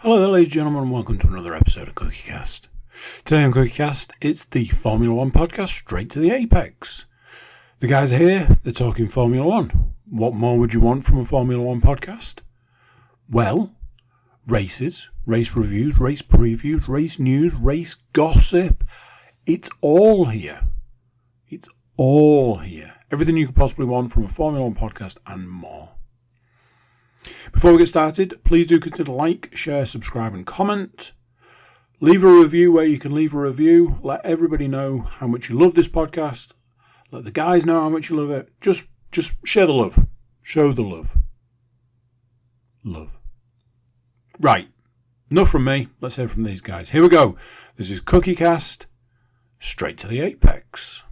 Hello there, ladies and gentlemen, and welcome to another episode of CookieCast. Today on CookieCast, it's the Formula One podcast, straight to the apex. The guys are here, they're talking Formula One. What more would you want from a Formula One podcast? Well, races, race reviews, race previews, race news, race gossip. It's all here. It's all here. Everything you could possibly want from a Formula One podcast and more. Before we get started, please do consider like, share, subscribe and comment. Leave a review where you can leave a review. Let everybody know how much you love this podcast. Let the guys know how much you love it. Just share the love. Show the love. Love. Right. Enough from me. Let's hear from these guys. Here we go. This is CookieCast. Straight to the apex.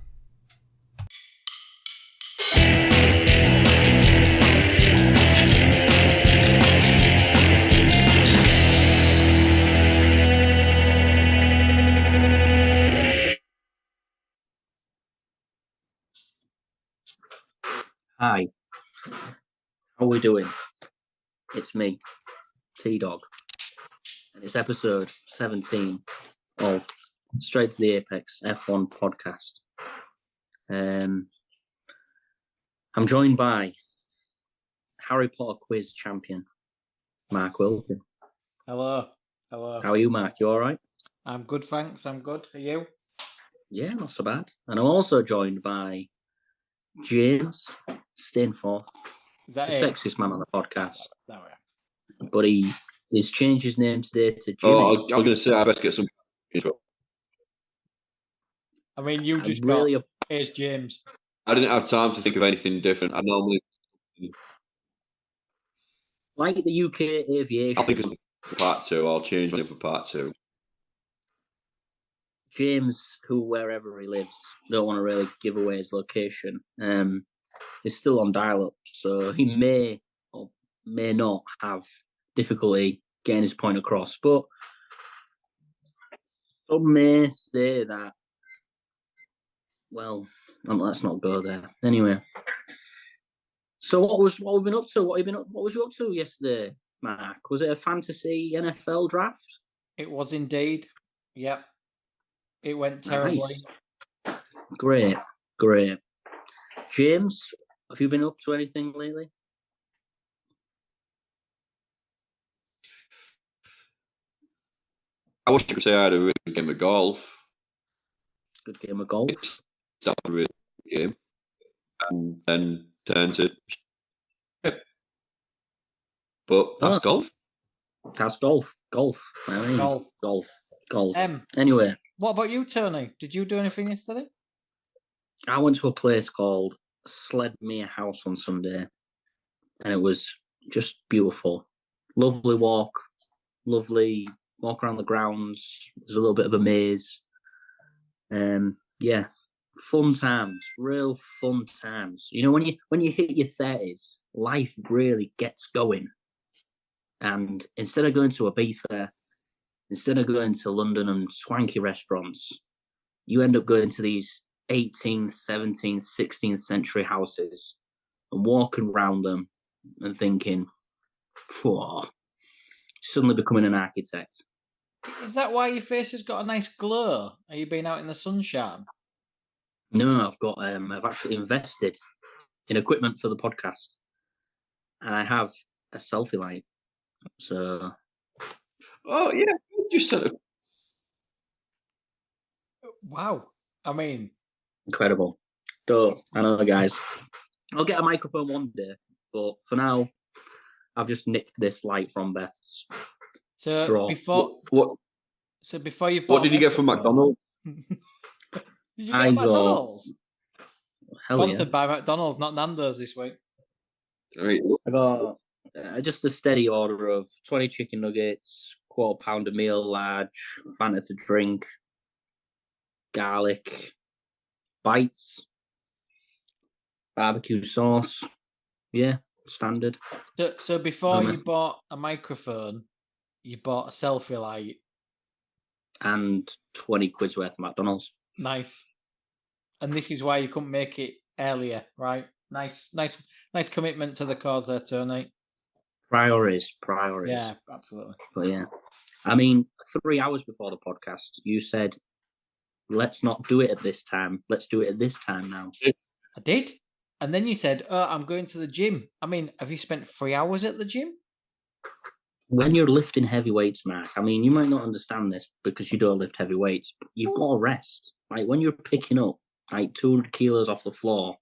Hi, how are we doing? It's me, T-Dog, and it's episode 17 of Straight to the Apex F1 podcast. I'm joined by Harry Potter quiz champion, Mark Wilkin. Hello. Hello. How are you, Mark? You all right? I'm good, thanks. I'm good. Are you? Yeah, not so bad. And I'm also joined by James Stainforth, Is that the it? sexiest man on the podcast. There we are. But he's changed his name today to Jimmy. Oh, I was going to say I best get some. I mean, you just really got... Here's James. I didn't have time to think of anything different. I normally like the UK aviation. I'll think of something for part two. I'll change my name for part two. James, who wherever he lives, don't want to really give away his location, is still on dial-up, so he may or may not have difficulty getting his point across. But some may say that, well, let's not go there. Anyway, so what have we been up to? What was you up to yesterday, Mark? Was it a fantasy NFL draft? It was indeed. Yep. It went terribly. Nice. Great. James, have you been up to anything lately? I wish I could say I had a really good game of golf. Good game of golf. It started a really good game and then turned to shit. But that's golf. That's golf. I mean, golf. Anyway. What about you, Tony? Did you do anything yesterday? I went to a place called Sledmere House on Sunday, and it was just beautiful. Lovely walk around the grounds. There's a little bit of a maze. Yeah, fun times, real fun times. You know, when you hit your 30s, life really gets going. And instead of going to a beef fair, instead of going to London and swanky restaurants, you end up going to these 18th, 17th, 16th century houses and walking around them and thinking, suddenly becoming an architect. Is that why your face has got a nice glow? Are you being out in the sunshine? No, I've actually invested in equipment for the podcast, and I have a selfie light. So, Oh yeah, just sort of. Wow. I mean, incredible. So, I know, guys. I'll get a microphone one day, but for now, I've just nicked this light from Beth's. So draw. Before you... What did you get from McDonald's? Did you get McDonald's? Hell Sponsored yeah. by McDonald's, not Nando's this week. Right. I got just a steady order of 20 chicken nuggets, quarter pounder meal large, Fanta to drink, garlic, bites, barbecue sauce. Yeah, standard. So before you bought a microphone, you bought a selfie light. And 20 quid's worth of McDonald's. Nice. And this is why you couldn't make it earlier, right? Nice commitment to the cause there, Tony. Priorities. Yeah, absolutely. But yeah, I mean, 3 hours before the podcast, you said, "Let's not do it at this time. Let's do it at this time now." I did, and then you said, "Oh, I'm going to the gym." I mean, have you spent 3 hours at the gym? When you're lifting heavy weights, Mark, I mean, you might not understand this because you don't lift heavy weights, but you've got to rest. Like when you're picking up like 200 kilos off the floor,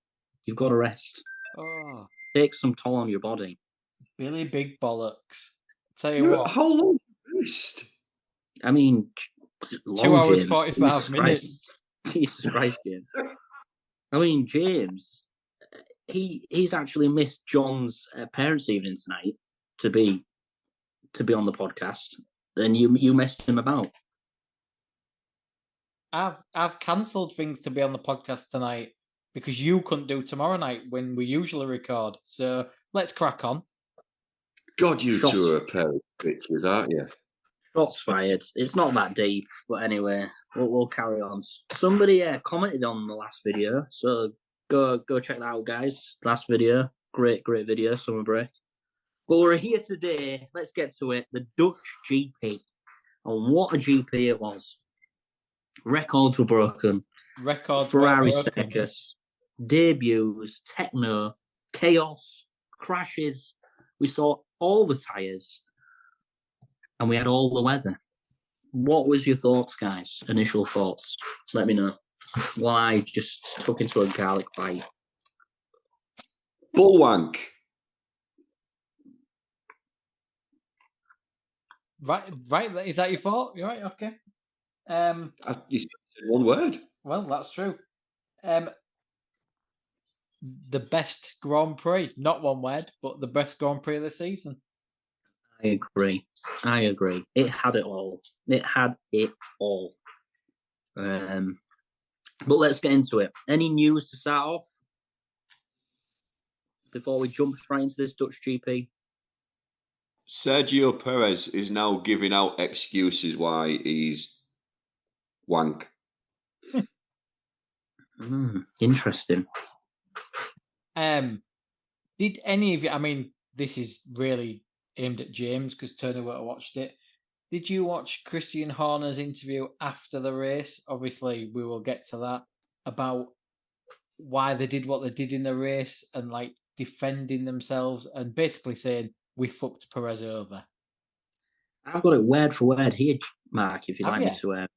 you've got to rest. Oh, Take some toll on your body. Billy Big Bollocks. Tell you what. How long rest? I mean, 2 hours, James. 45 Jesus minutes. Christ. Jesus Christ, James. I mean, James, he's actually missed John's parents' evening tonight to be on the podcast. Then you messed him about. I've cancelled things to be on the podcast tonight because you couldn't do tomorrow night when we usually record. So let's crack on. God, you two are a pair of bitches, aren't you? Shots fired. It's not that deep, but anyway, we'll carry on. Somebody commented on the last video, so go check that out, guys. Last video, great video, summer break. But we're here today. Let's get to it. The Dutch GP, and what a GP it was. Records were broken. Ferrari circus, debuts, techno, chaos, crashes. We saw all the tyres, and we had all the weather. What was your thoughts, guys? Initial thoughts? Let me know. While I just took into a garlic bite. Bullwank. Right. Is that your thought? You're right. Okay. You said one word. Well, that's true. The best Grand Prix, not one word, but the best Grand Prix of the season. I agree. It had it all. But let's get into it. Any news to start off before we jump straight into this Dutch GP? Sergio Perez is now giving out excuses why he's wank. Interesting. Did any of you? I mean, this is really aimed at James because Tony would have watched it. Did you watch Christian Horner's interview after the race? Obviously, we will get to that, about why they did what they did in the race and like defending themselves and basically saying we fucked Perez over. I've got it word for word here, Mark. If you'd like me to, I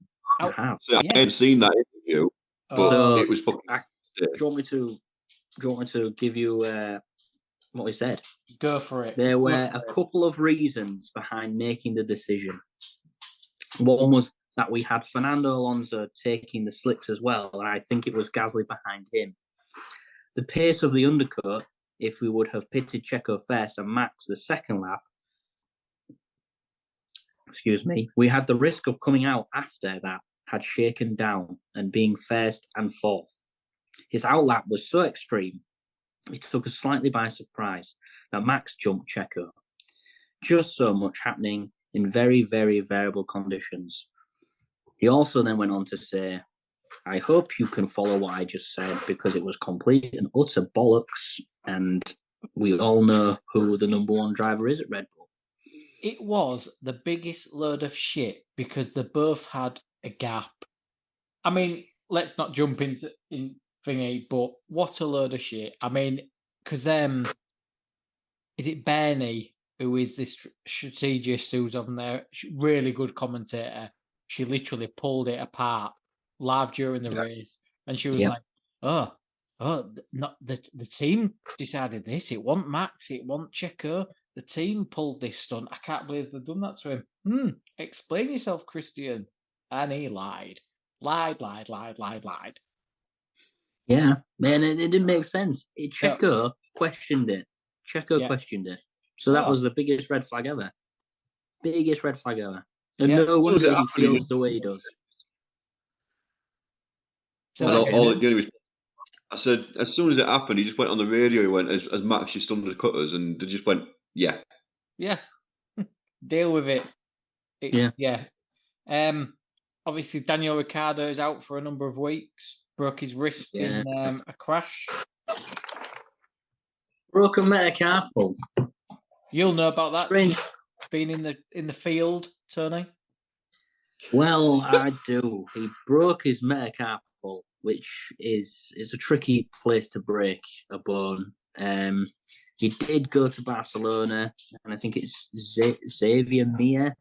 have. So I hadn't seen that interview, but it was fucking. Do you want me to give you what we said? Go for it. There were a couple of reasons behind making the decision. One was that we had Fernando Alonso taking the slicks as well, and I think it was Gasly behind him. The pace of the undercut, if we would have pitted Checo first and Max the second lap, we had the risk of coming out after that had shaken down and being first and fourth. His outlap was so extreme, it took us slightly by surprise that Max jumped Checo. Just so much happening in very, very variable conditions. He also then went on to say, I hope you can follow what I just said because it was complete and utter bollocks, and we all know who the number one driver is at Red Bull. It was the biggest load of shit because they both had a gap. I mean, let's not jump into thingy, but what a load of shit. I mean, because is it Bernie, who is this strategist who's on there, really good commentator? She literally pulled it apart live during the race, and she was like, not the team decided this. It wasn't Max, it wasn't Checo. The team pulled this stunt. I can't believe they've done that to him. Explain yourself, Christian. And he lied. Lied. Yeah, man, it didn't make sense. Checo questioned it. Questioned it. So that was the biggest red flag ever. And no wonder he feels the way he does. I said, as soon as it happened, he just went on the radio. He went, as Max just undercutters, and they just went, yeah. Deal with it. Obviously, Daniel Ricciardo is out for a number of weeks. Broke his wrist in a crash. Broken metacarpal. You'll know about that. Strange. Being in the field, Tony. Well, I do. He broke his metacarpal, which is a tricky place to break a bone. He did go to Barcelona, and I think it's Xavier Mia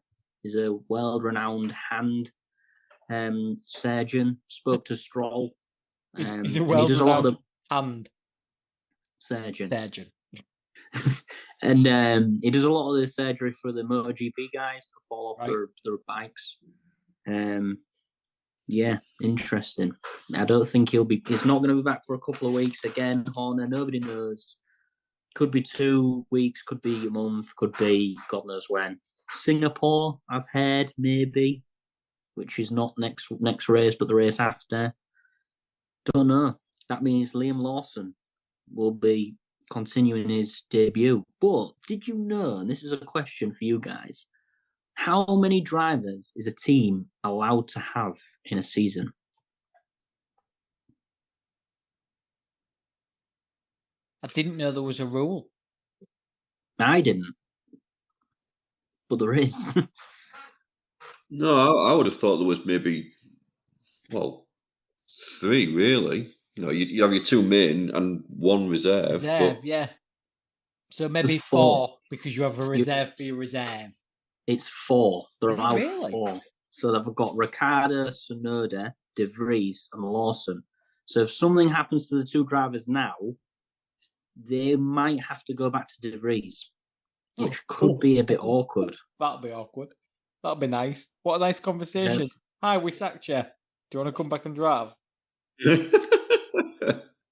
is a world-renowned hand surgeon. Spoke to Stroll. He's a and he does a lot of hand surgeon. And he does a lot of the surgery for the MotoGP guys that fall off their bikes. Yeah, interesting. I don't think he's not going to be back for a couple of weeks again. Horner, nobody knows. Could be 2 weeks, could be a month, could be God knows when. Singapore, I've heard, maybe, which is not next race, but the race after. Don't know. That means Liam Lawson will be continuing his debut. But did you know, and this is a question for you guys, how many drivers is a team allowed to have in a season? I didn't know there was a rule. I didn't. But there is. No, I would have thought there was maybe, 3 really. You know, you have your 2 main and 1 reserve. Yeah. So maybe There's 4 because you have a reserve for your reserve. It's 4. They're allowed really? 4. So they've got Ricciardo, Tsunoda, De Vries, and Lawson. So if something happens to the 2 drivers now, they might have to go back to De Vries, which could be a bit awkward. That'll be awkward. That'll be nice. What a nice conversation. Yeah. Hi, we sacked you. Do you want to come back and drive?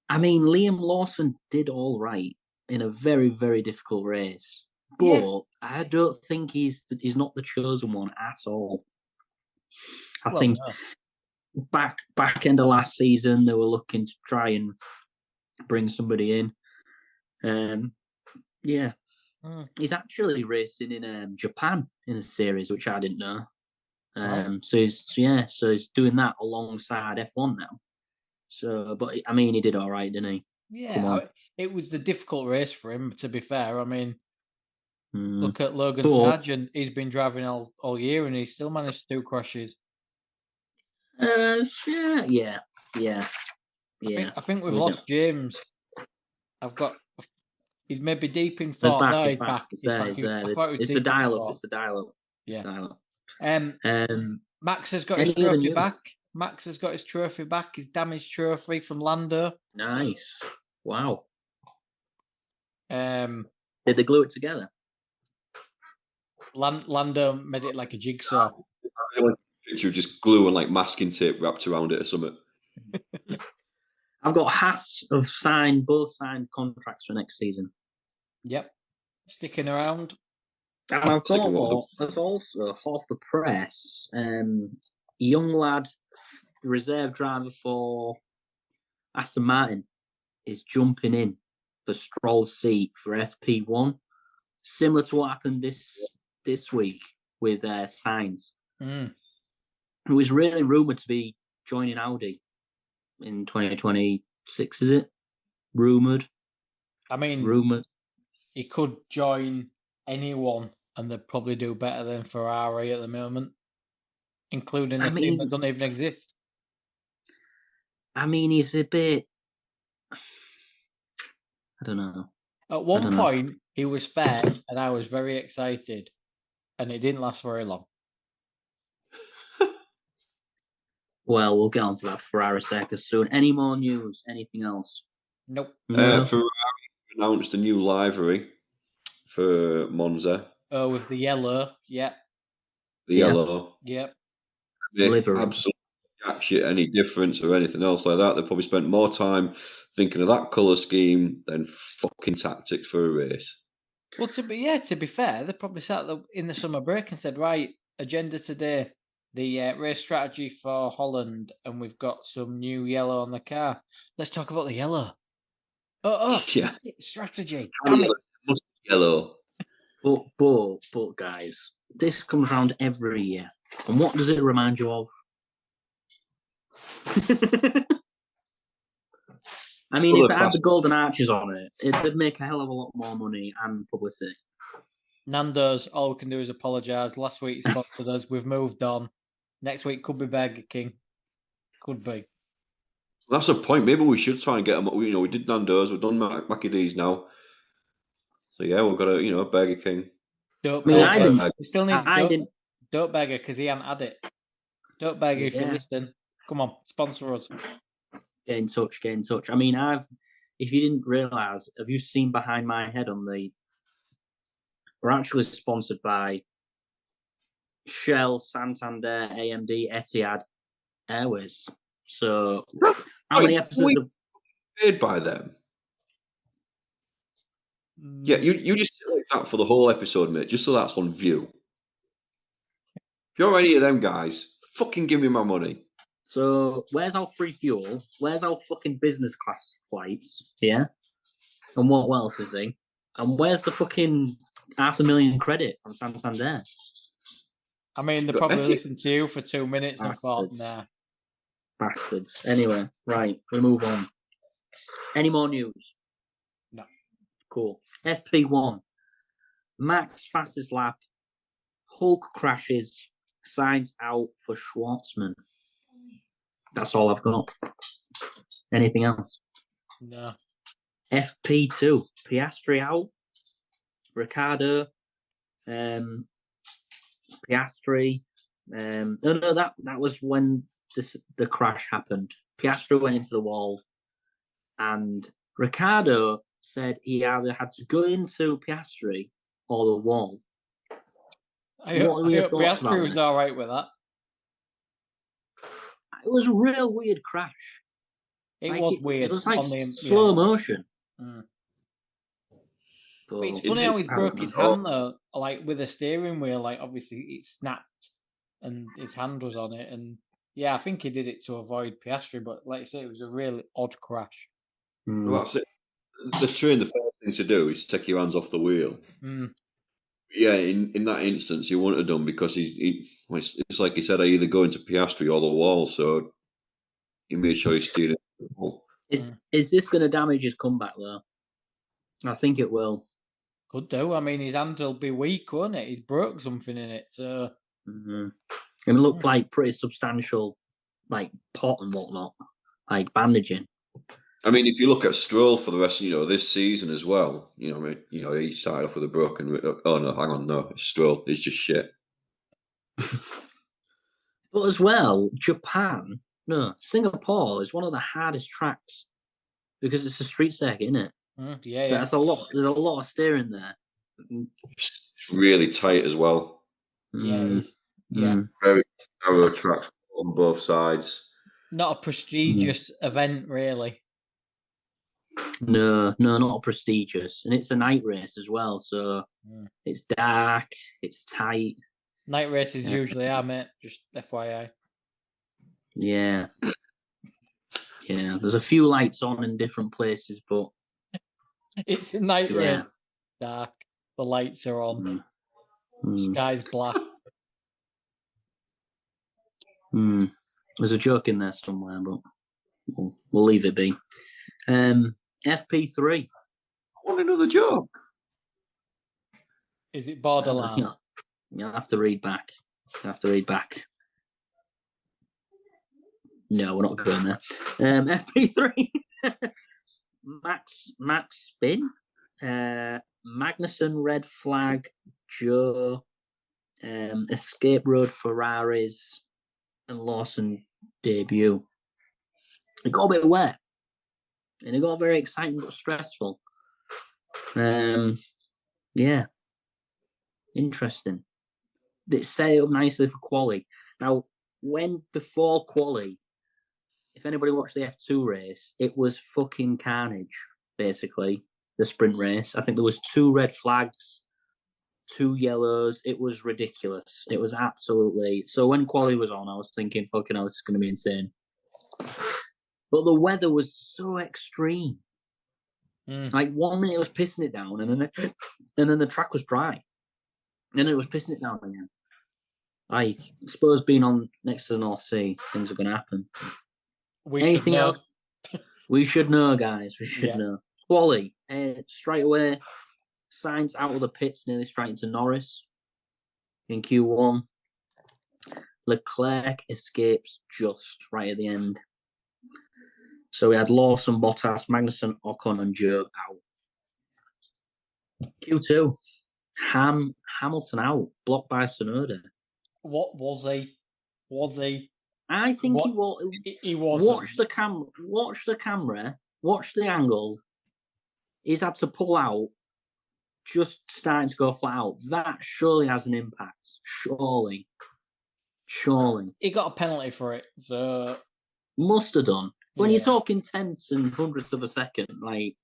I mean, Liam Lawson did all right in a very, very difficult race. But I don't think he's not the chosen one at all. I think back end of last season, they were looking to try and bring somebody in. He's actually racing in Japan in the series, which I didn't know. So he's doing that alongside F1 now. So, but I mean, he did all right, didn't he? Yeah, it was a difficult race for him. To be fair, I mean, look at Logan Sargent. He's been driving all year, and he still managed 2 crashes. Yeah. I think we've lost James. He's maybe deep in thought. No, he's back. He's there. It's the dial-up. It's the dial-up. Yeah. Max has got his trophy back. Max has got his trophy back. His damaged trophy from Lando. Nice. Wow. Did they glue it together? Lando made it like a jigsaw. Picture of just glue and like masking tape wrapped around it or something. I've got Haas have both signed contracts for next season. Yep. Sticking around. And I've got, there's also off the press, young lad, the reserve driver for Aston Martin, is jumping in for Stroll's seat for FP1, similar to what happened this week with Sainz. Who was really rumoured to be joining Audi in 2026, is it? Rumoured. I mean, he could join anyone and they'd probably do better than Ferrari at the moment, including a team that don't even exist. I mean, he's a bit... I don't know. At one point, he was fair and I was very excited, and it didn't last very long. Well, we'll get on to that Ferrari circus soon. Any more news? Anything else? Nope. Ferrari announced a new livery for Monza. Oh, with the yellow, yeah. The yellow. Yep. They absolutely capture any difference or anything else like that. They probably spent more time thinking of that colour scheme than fucking tactics for a race. Well, to be fair, they probably sat in the summer break and said, right, agenda today, the race strategy for Holland, and we've got some new yellow on the car. Let's talk about the yellow. Yeah. Strategy. Yellow. But guys, this comes around every year. And what does it remind you of? I mean, if it had the golden arches on it, it'd make a hell of a lot more money and publicity. Nando's, all we can do is apologise. Last week he sponsored us. We've moved on. Next week could be Burger King. Could be. That's a point. Maybe we should try and get them. You know, we did Nando's. We've done MacLeod's now. So yeah, we've got a Burger King. Don't I mean, I Burger. didn't. We still need I didn't. Don't Burger because he hadn't had it. Don't Burger if you listen. Come on, sponsor us. Get in touch. Get in touch. I mean, if you didn't realise, have you seen behind my head on the? We're actually sponsored by Shell, Santander, AMD, Etihad, Airways. So, how many episodes? Paid by them? Yeah, you just sit like that for the whole episode, mate, just so that's on view. If you're any of them guys, fucking give me my money. So, where's our free fuel? Where's our fucking business class flights? Yeah? And what else is he? And where's the fucking $500,000 credit from Santander? I mean, they probably listened to you for 2 minutes and thought, nah. Bastards. Anyway, right, we move on. Any more news? No. Cool. FP1. Max fastest lap. Hulk crashes. Signs out for Schwartzman. That's all I've got. Anything else? No. FP2. Piastri out. Ricciardo. Piastri. No, that was when the crash happened. Piastri went into the wall, and Ricciardo said he either had to go into Piastri or the wall. I hope Piastri was all right with that. It was a real weird crash. It was weird. It was like slow motion. Mm. It's funny how he's broke his hand though, like with the steering wheel. Like obviously it snapped, and his hand was on it. And yeah, I think he did it to avoid Piastri. But like I say, it was a really odd crash. Well, that's it. The first thing to do is take your hands off the wheel. Mm. Yeah, in that instance, he wouldn't have done because it's like he said, I either go into Piastri or the wall. So he made sure he steered it. Is this going to damage his comeback though? I think it will. Could do. I mean, his hand will be weak, won't it? He's broke something in it, so. Mm-hmm. It looked like pretty substantial, like pot and whatnot, like bandaging. I mean, if you look at Stroll for the rest, this season as well, he started off with a broken. Oh no, hang on, no, Stroll is just shit. But as well, Singapore is one of the hardest tracks because it's a street circuit, isn't it? Yeah, so that's a lot. There's a lot of steering there. It's really tight as well. Yeah, it is. Yeah, very narrow tracks on both sides. Not a prestigious event, really. No, not prestigious, and it's a night race as well. So it's dark, it's tight. Night races usually are, mate. Just FYI. Yeah. There's a few lights on in different places, but it's a night race. Dark. The lights are on. Sky's black. There's a joke in there somewhere, but we'll leave it be. FP3. I want another joke. Is it borderline? You'll have to read back. No, we're not going there. FP3. Max spin. Magnussen red flag. Joe. Escape road Ferraris. And Lawson debut. It got a bit wet. And it got very exciting but stressful. Interesting. It set up nicely for quali. Now, before quali, if anybody watched the F2 race, it was fucking carnage, basically, the sprint race. I think there was 2 red flags, 2 yellows. It was ridiculous. It was absolutely... So when quali was on, I was thinking, fucking hell, this is going to be insane. But the weather was so extreme. Like 1 minute it was pissing it down, and then the track was dry. And then it was pissing it down again. I suppose being on next to the North Sea, things are going to happen. Anything else? We should know, guys. We should know. Quali, straight away, Sainz out of the pits, nearly straight into Norris in Q1. Leclerc escapes just right at the end. So we had Lawson, Bottas, Magnussen, Ocon, and Joe out. Q2, Hamilton out, blocked by Tsunoda. What was he? Was he? I think What? He wasn't. Watch the camera. Watch the angle. He's had to pull out, just starting to go flat out. That surely has an impact. Surely. He got a penalty for it, so must have done. When Yeah. you're talking tenths and hundredths of a second, like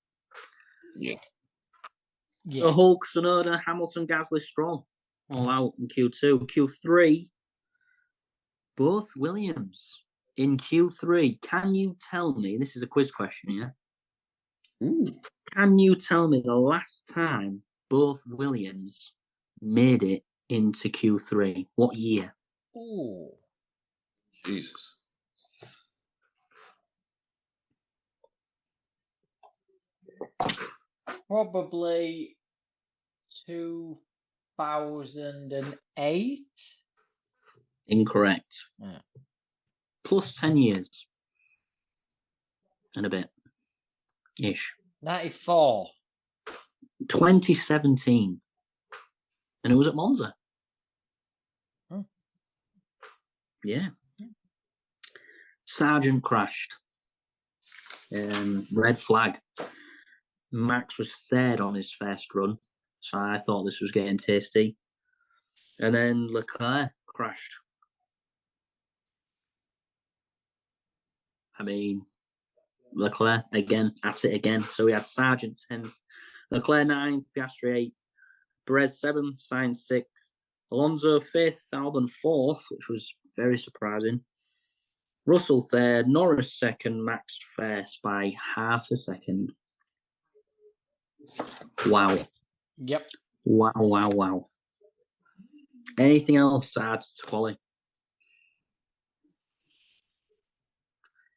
yeah. so Hulk, Tsunoda, Hamilton, Gasly, Stroll, all out in Q2. Q3, both Williams in Q3. Can you tell me? This is a quiz question, yeah. Can you tell me the last time both Williams made it into Q3? What year? Ooh. Jesus. Probably 2008. Incorrect. Yeah. Plus 10 years and a bit ish. 94. 2017, and it was at Monza. Yeah. Sargent crashed. Red flag. Max was third on his first run, so I thought this was getting tasty. And then Leclerc crashed. I mean, Leclerc again, at it again. So we had Sargent 10th, Leclerc 9th, Piastri 8th, Perez 7th, Sainz 6th, Alonso 5th, Albon 4th, which was very surprising. Russell 3rd, Norris 2nd, Max 1st by half a second. Wow. Yep. Wow. Anything else to add to quali?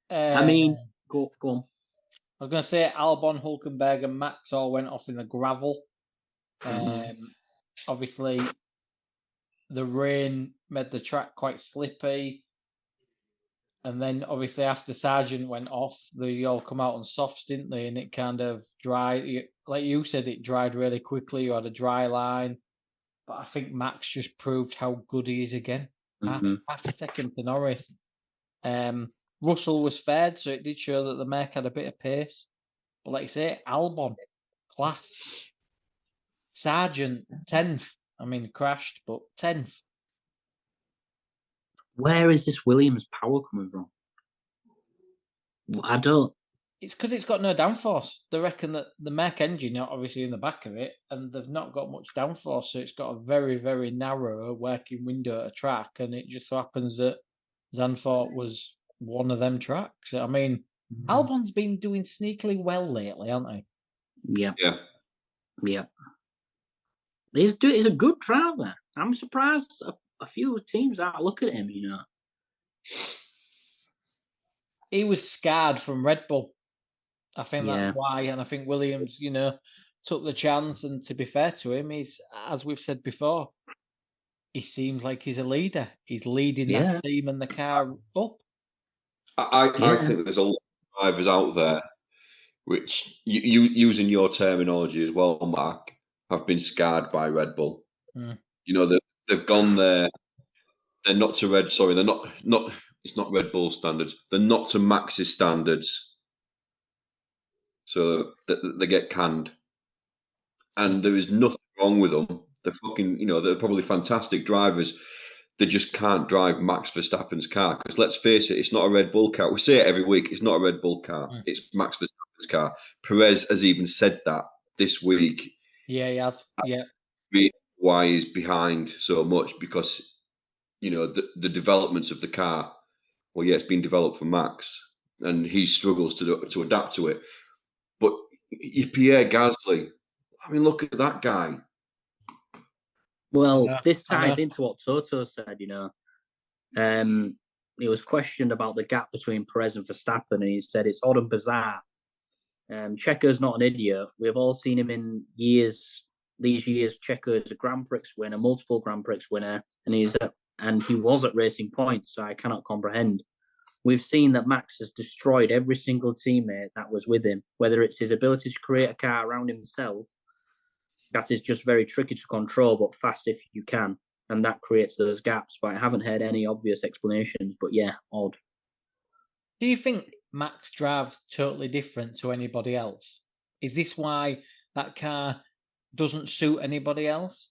I mean, go on. I was going to say Albon, Hulkenberg, and Max all went off in the gravel. Obviously, the rain made the track quite slippy. And then, obviously, after Sargent went off, they all come out on softs, didn't they? And it kind of dried. Like you said, it dried really quickly. You had a dry line. But I think Max just proved how good he is again. Half a second to Norris. Russell was third, so it did show that the Merc had a bit of pace. But like you say, Albon, class. Sargent, 10th. I mean, crashed, but 10th. Where is this Williams power coming from? I don't. It's because it's got no downforce. They reckon that the Merc engine are obviously in the back of it, and they've not got much downforce, so it's got a very, very narrow working window at a track, and it just so happens that Zandvoort was one of them tracks. I mean, Albon's been doing sneakily well lately, hasn't he? Yeah. He's a good driver. I'm surprised a few teams aren't looking at him, you know. He was scarred from Red Bull. I think Yeah. that's why, and I think Williams, took the chance. And to be fair to him, he's, as we've said before, he seems like he's a leader. He's leading that team and the car up. I think there's a lot of drivers out there which, you using your terminology as well, Mark, have been scarred by Red Bull. They've gone there. They're not to Red. Sorry, they're not. It's not Red Bull standards. They're not to Max's standards. So they get canned, and there is nothing wrong with them. They're fucking. They're probably fantastic drivers. They just can't drive Max Verstappen's car, because let's face it, it's not a Red Bull car. We say it every week. It's not a Red Bull car. It's Max Verstappen's car. Perez has even said that this week. Yeah, he has. Yeah. Why he's behind so much, because the developments of the car. Well, yeah, it's been developed for Max, and he struggles to adapt to it. But Pierre Gasly, I mean, look at that guy. Well, this ties into what Toto said, He was questioned about the gap between Perez and Verstappen, and he said it's odd and bizarre. Checo's not an idiot. We've all seen him in years these years. Checo is a Grand Prix winner, multiple Grand Prix winner, and he was at Racing Point, so I cannot comprehend. We've seen that Max has destroyed every single teammate that was with him, whether it's his ability to create a car around himself, that is just very tricky to control, but fast if you can, and that creates those gaps. But I haven't heard any obvious explanations, but yeah, odd. Do you think Max drives totally different to anybody else? Is this why that car doesn't suit anybody else?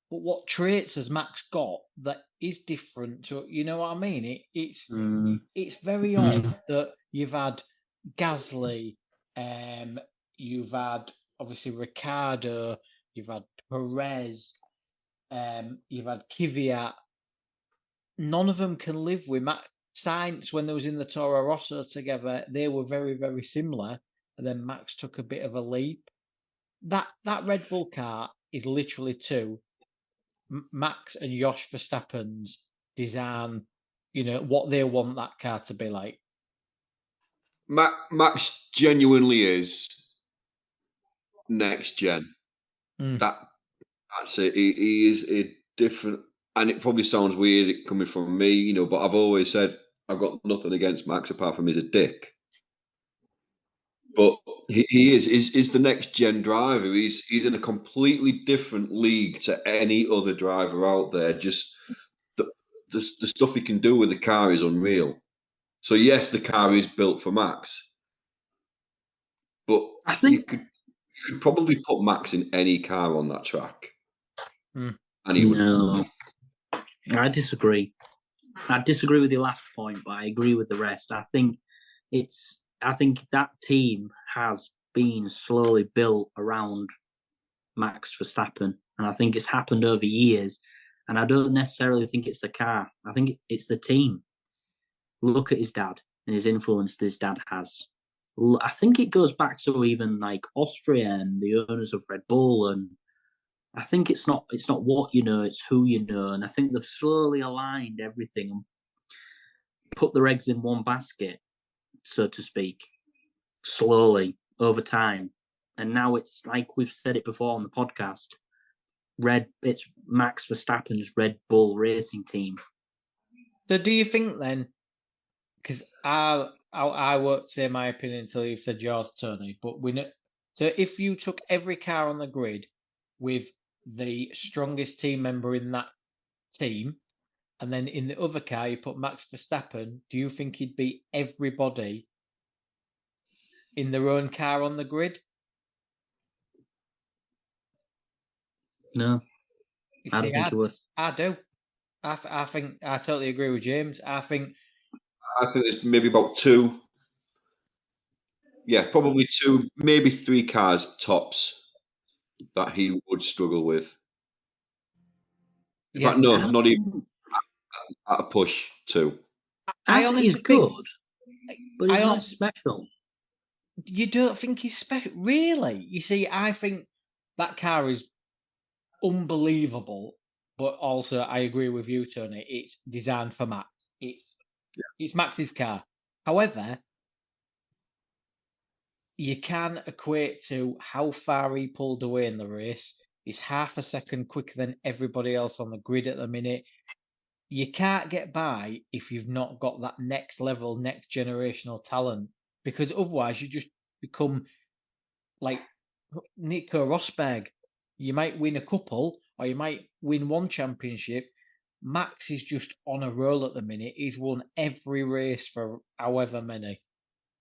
But what traits has Max got that is different to, you know what I mean? It's very odd that you've had Gasly, you've had obviously Ricciardo, you've had Perez, you've had Kvyat. None of them can live with Max. Sainz, when they was in the Toro Rosso together, they were very, very similar, and then Max took a bit of a leap. That Red Bull car is literally two. Max and Jos Verstappen's design, what they want that car to be like. Max genuinely is next gen. That's it. He is a different, and it probably sounds weird coming from me, but I've always said I've got nothing against Max apart from he's a dick. But he is the next gen driver. He's in a completely different league to any other driver out there. Just the stuff he can do with the car is unreal. So yes, the car is built for Max, but I think you could probably put Max in any car on that track, and he would. No, I disagree. I disagree with your last point, but I agree with the rest. I think that team has been slowly built around Max Verstappen, and I think it's happened over years. And I don't necessarily think it's the car. I think it's the team. Look at his dad and his influence his dad has. I think it goes back to even like Austria and the owners of Red Bull, and I think it's not what you know, it's who you know. And I think they've slowly aligned everything and put their eggs in one basket, so to speak, slowly over time. And now it's like we've said it before on the podcast. It's Max Verstappen's Red Bull racing team. So do you think then, because I won't say my opinion until you've said yours, Tony, but we know, so if you took every car on the grid with the strongest team member in that team, and then in the other car you put Max Verstappen, do you think he'd beat everybody in their own car on the grid? No, I don't think he would. I do. I think I totally agree with James. I think there's maybe about two. Yeah, probably two, maybe three cars tops that he would struggle with. In fact, no, not even at a push. Two. I honestly he's good, but he's not special. You don't think he's special? Really? You see, I think that car is unbelievable, but also I agree with you, Tony. It's designed for Max. It's Max's car. However, you can equate to how far he pulled away in the race. He's half a second quicker than everybody else on the grid at the minute. You can't get by if you've not got that next level, next generational talent, because otherwise you just become like Nico Rosberg. You might win a couple, or you might win one championship. Max is just on a roll at the minute. He's won every race for however many.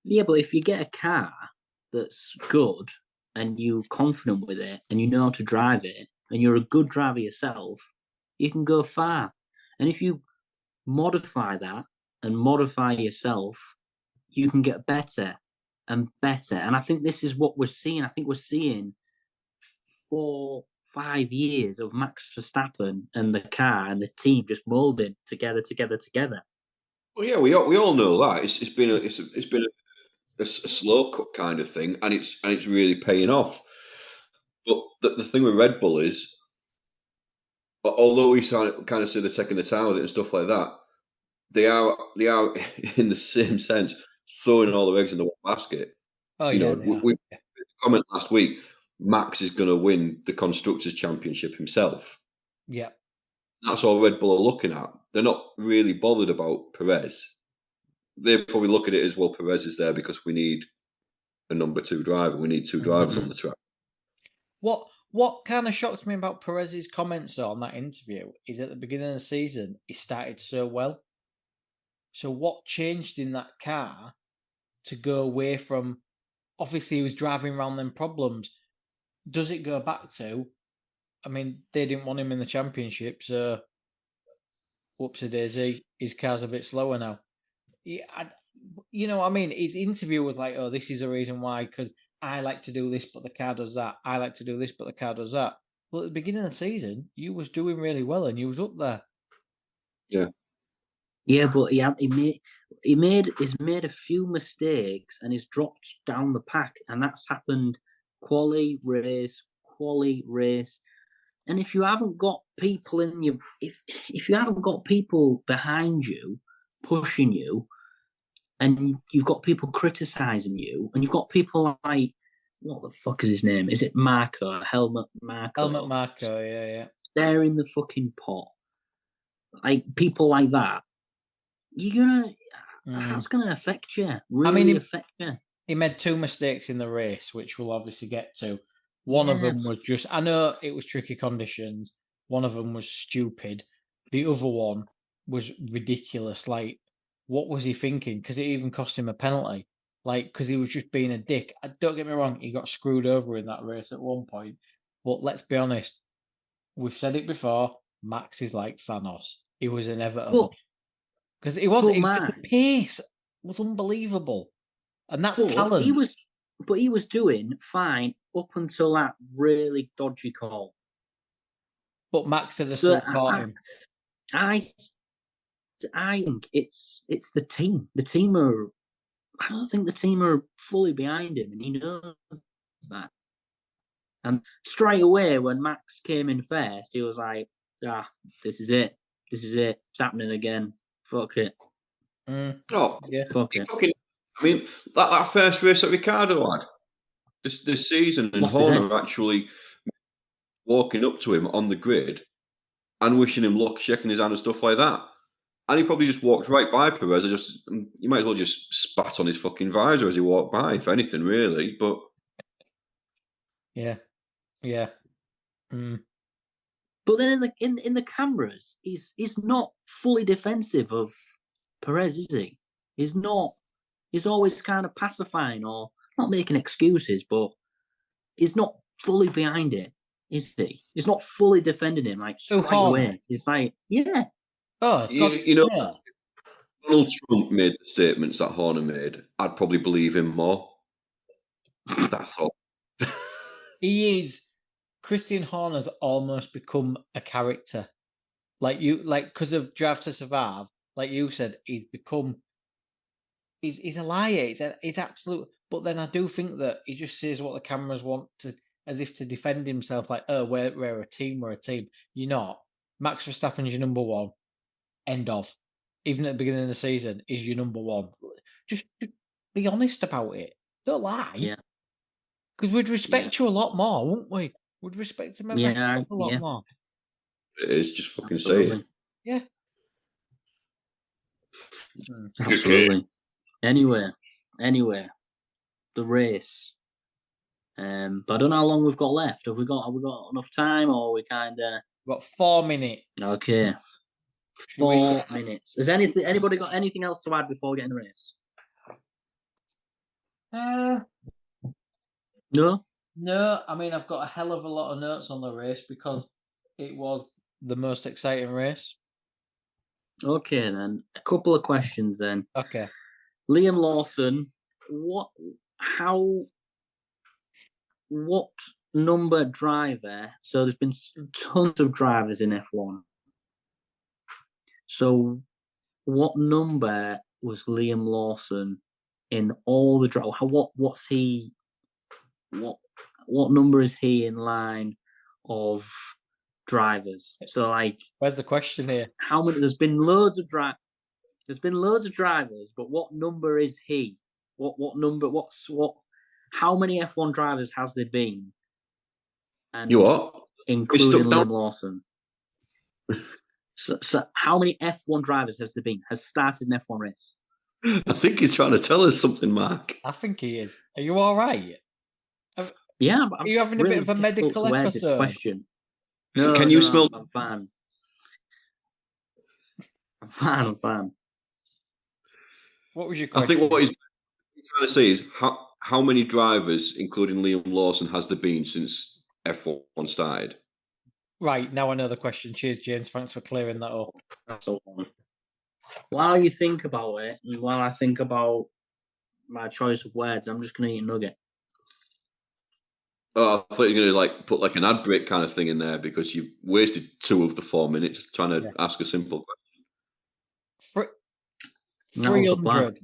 Yeah, but if you get a car that's good and you're confident with it and you know how to drive it and you're a good driver yourself, you can go far. And if you modify that and modify yourself, you can get better and better. And I think this is what we're seeing. I think we're seeing 4-5 years of Max Verstappen and the car and the team just molding together. Well, yeah, we all know that it's been a slow cut kind of thing, and it's really paying off. But the thing with Red Bull is, although we kind of say they're taking the time with it and stuff like that, they are in the same sense throwing all their eggs in the one basket. Oh, we comment last week. Max is going to win the Constructors' Championship himself. Yeah. That's all Red Bull are looking at. They're not really bothered about Perez. They probably look at it as, well, Perez is there because we need a number 2 driver. We need 2 drivers on the track. What kind of shocked me about Perez's comments though, on that interview is at the beginning of the season, he started so well. So what changed in that car to go away from, obviously he was driving around them problems. Does it go back to, I mean, they didn't want him in the championship, so whoopsie-daisy, his car's a bit slower now. You know what I mean? His interview was like, oh, this is the reason why, because I like to do this, but the car does that. I like to do this, but the car does that. Well, at the beginning of the season, you was doing really well, and you was up there. Yeah. Yeah, but he's made a few mistakes and he's dropped down the pack, and that's happened quali race. And if you haven't got people in your, if you haven't got people behind you pushing you, and you've got people criticizing you, and you've got people like, what the fuck is his name? Is it Marco? Helmut Marco? Helmut Marco, yeah. They're in the fucking pot. Like, people like that, that's gonna affect you. Really affect you. He made 2 mistakes in the race, which we'll obviously get to. One of them was just, I know it was tricky conditions. One of them was stupid. The other one was ridiculous. Like, what was he thinking? Because it even cost him a penalty. Like, because he was just being a dick. Don't get me wrong, he got screwed over in that race at one point. But let's be honest, we've said it before, Max is like Thanos. He was inevitable. Because the pace was unbelievable. And that's talent. He was doing fine up until that really dodgy call. But Max had still caught him. I think it's the team. The team are. I don't think the team are fully behind him, and he knows that. And straight away, when Max came in first, he was like, this is it. It's happening again. Fuck it. Oh, yeah, fuck it. I mean, that first race that Ricardo had this season, and Horner actually walking up to him on the grid and wishing him luck, shaking his hand and stuff like that. And he probably just walked right by Perez. You might as well just spat on his fucking visor as he walked by, if anything, really. But yeah. But then in the cameras, he's not fully defensive of Perez, is he? He's not. He's always kind of pacifying or not making excuses, but he's not fully behind it, is he? He's not fully defending him like straight away. He's like, yeah. Oh, you know, yeah. Donald Trump made the statements that Horner made. I'd probably believe him more. That's all. He is. Christian Horner's almost become a character, because of Drive to Survive. Like you said, he's become. He's a liar. He's absolute. But then I do think that he just says what the cameras want to, as if to defend himself. Like, oh, we're a team. We're a team. You're not. Max Verstappen's your number one. End of. Even at the beginning of the season, is your number one. Just be honest about it. Don't lie. Yeah. Because we'd respect you a lot more, wouldn't we? We'd respect him a lot more. It is just fucking saying. Yeah. Absolutely. Anyway, the race. But I don't know how long we've got left. Have we got enough time, or we kind of? We've got 4 minutes. Okay. 4 minutes. Has anybody got anything else to add before we get in the race? No. No, I mean, I've got a hell of a lot of notes on the race because it was the most exciting race. Okay, then. A couple of questions, then. Okay. Liam Lawson, what number driver? So there's been tons of drivers in F1. So what number was Liam Lawson in all the drivers? What's he? What number is he in line of drivers? So, like, where's the question here? How many? There's been loads of drivers, but what number is he? What number? How many F1 drivers has there been? And You what? including Liam Lawson. So how many F1 drivers has there been? Has started an F1 race? I think he's trying to tell us something, Mark. I think he is. Are you all right? Yeah, but are you having a bit of a medical episode? Question. No, can you smell? I'm fine. I'm fine. What was your question? I think what he's trying to say is how many drivers, including Liam Lawson, has there been since F1 started? Right, now I know the question. Cheers, James. Thanks for clearing that up. That's all. While you think about it, and while I think about my choice of words, I'm just going to eat a nugget. Oh, I thought you were going to put an ad break kind of thing in there because you wasted 2 of the 4 minutes trying to ask a simple question. 300.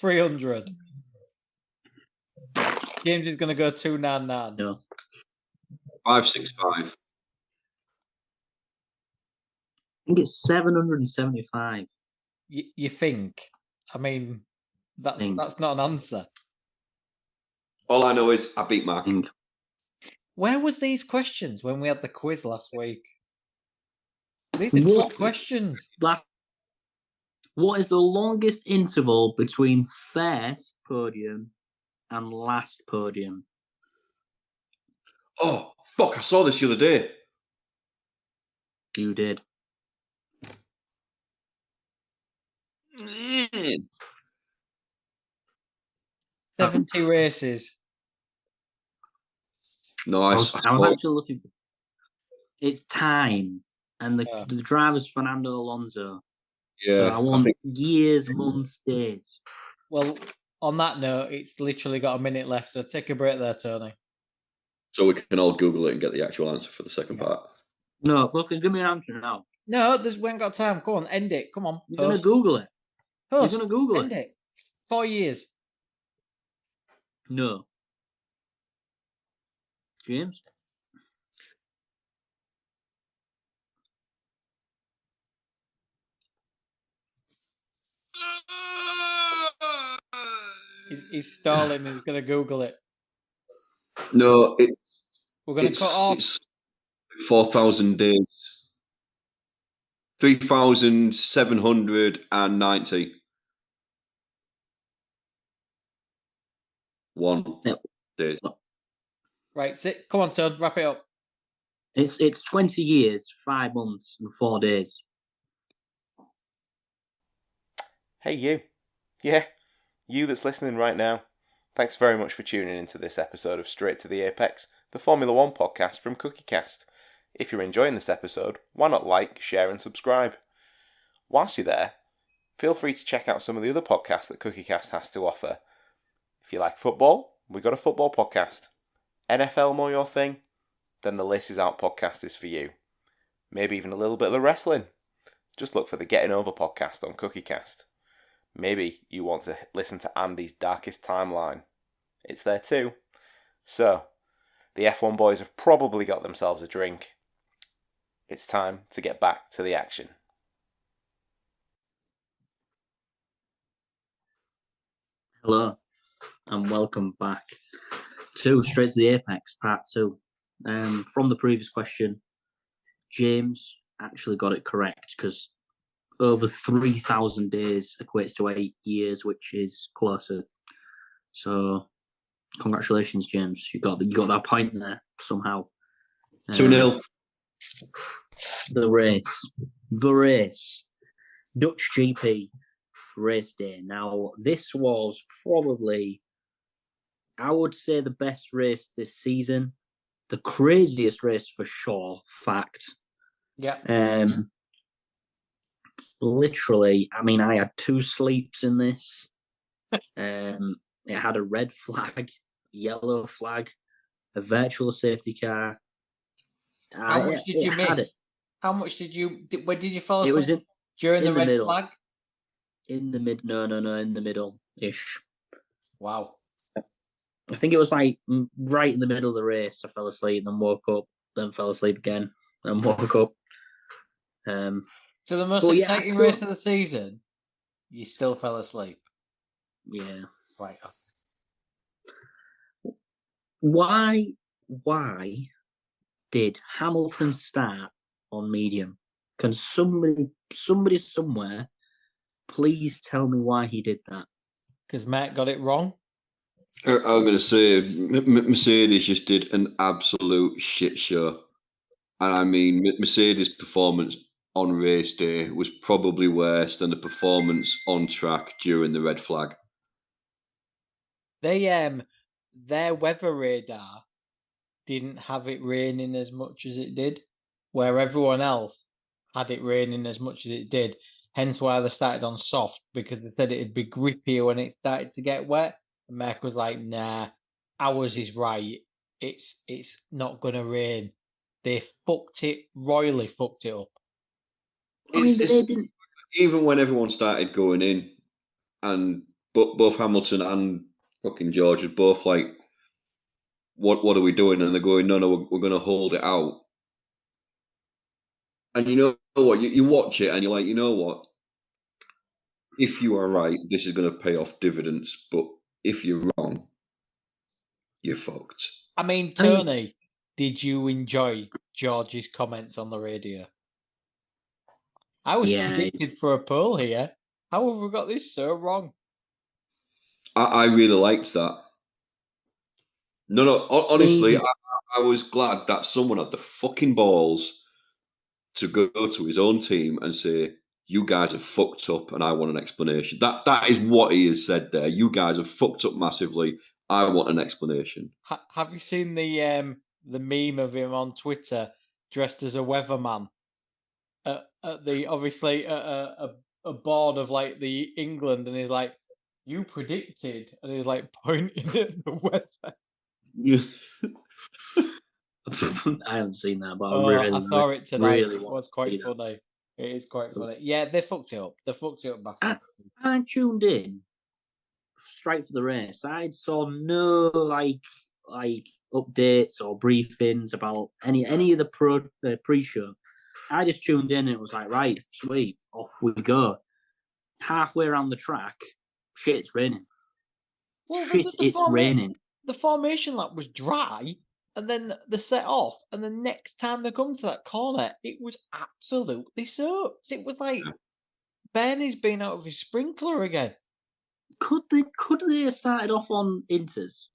300. James is going to go 299. No. 565. I think it's 775. You think? I mean, that's not an answer. All I know is I beat Mark. Where was these questions when we had the quiz last week? These are good questions. What is the longest interval between first podium and last podium? Oh, fuck, I saw this the other day. You did. 70 races. No, I was actually looking for. It's time, and the driver's Fernando Alonso. Yeah, so I want years, months, days. Well, on that note, it's literally got a minute left, so take a break there, Tony. So we can all Google it and get the actual answer for the second part. No, fucking give me an answer now. No, we ain't got time. Come on, end it. Come on. You're going to Google it. Post. You're going to Google end it. 4 years. No. James? He's stalling. He's going to Google it. No, we're going to cut off. It's 4,000 days. 3,790. Days. Right, come on, Todd, wrap it up. It's 20 years, 5 months, and 4 days. Hey, you. Yeah, you that's listening right now. Thanks very much for tuning into this episode of Straight to the Apex, the Formula 1 podcast from CookieCast. If you're enjoying this episode, why not like, share and subscribe? Whilst you're there, feel free to check out some of the other podcasts that CookieCast has to offer. If you like football, we've got a football podcast. NFL more your thing? Then the Laces Out podcast is for you. Maybe even a little bit of the wrestling. Just look for the Getting Over podcast on CookieCast. Maybe you want to listen to Andy's Darkest Timeline. It's there too. So, the F1 boys have probably got themselves a drink. It's time to get back to the action. Hello, and welcome back to Straight to the Apex, Part 2. From the previous question, James actually got it correct because over 3,000 days equates to 8 years, which is closer. So, congratulations, James. You got that point there somehow. 2-0. The race. Dutch GP race day. Now, this was probably, I would say, the best race this season. The craziest race for sure, fact. Yeah. Literally, I mean, I had 2 sleeps in this. It had a red flag, yellow flag, a virtual safety car. How much did you miss? How much did you? Where did you fall asleep? During the red flag? In the mid, no, in the middle-ish. Wow. I think it was right in the middle of the race. I fell asleep, then woke up, then fell asleep again, then woke up. So the most exciting race of the season, you still fell asleep? Yeah. Right. Why did Hamilton start on medium? Can somebody somewhere please tell me why he did that? Because Matt got it wrong. I'm going to say Mercedes just did an absolute shit show. And I mean, Mercedes' performance on race day was probably worse than the performance on track during the red flag. Their weather radar didn't have it raining as much as it did, where everyone else had it raining as much as it did. Hence why they started on soft, because they said it'd be grippier when it started to get wet. And Mark was like, nah, ours is right. It's not going to rain. They royally fucked it up. I mean, they didn't. Even when everyone started going in, and both Hamilton and fucking George was both like, what are we doing? And they're going, no, we're going to hold it out. And you know what? You watch it and you're like, you know what? If you are right, this is going to pay off dividends. But if you're wrong, you're fucked. I mean, Tony, did you enjoy George's comments on the radio? I was predicted for a pole here. How have we got this so wrong? I really liked that. No, honestly, I was glad that someone had the fucking balls to go to his own team and say, you guys have fucked up and I want an explanation. That is what he has said there. You guys have fucked up massively. I want an explanation. Have you seen the meme of him on Twitter dressed as a weatherman at a board of like the England, and he's like, you predicted, and he's like pointing at the weather. I haven't seen that, but I saw it tonight. Really it was quite funny. It is quite funny. Yeah, they fucked it up. They fucked it up massively. I tuned in straight for the race. I saw no like updates or briefings about any of the pre-show. I just tuned in and it was like, right, sweet, off we go. Halfway around the track, shit, it's raining. Well, it's raining. The formation lap was dry, and then they set off, and the next time they come to that corner, it was absolutely soaked. It was like Bernie's been out of his sprinkler again. Could they have started off on inters?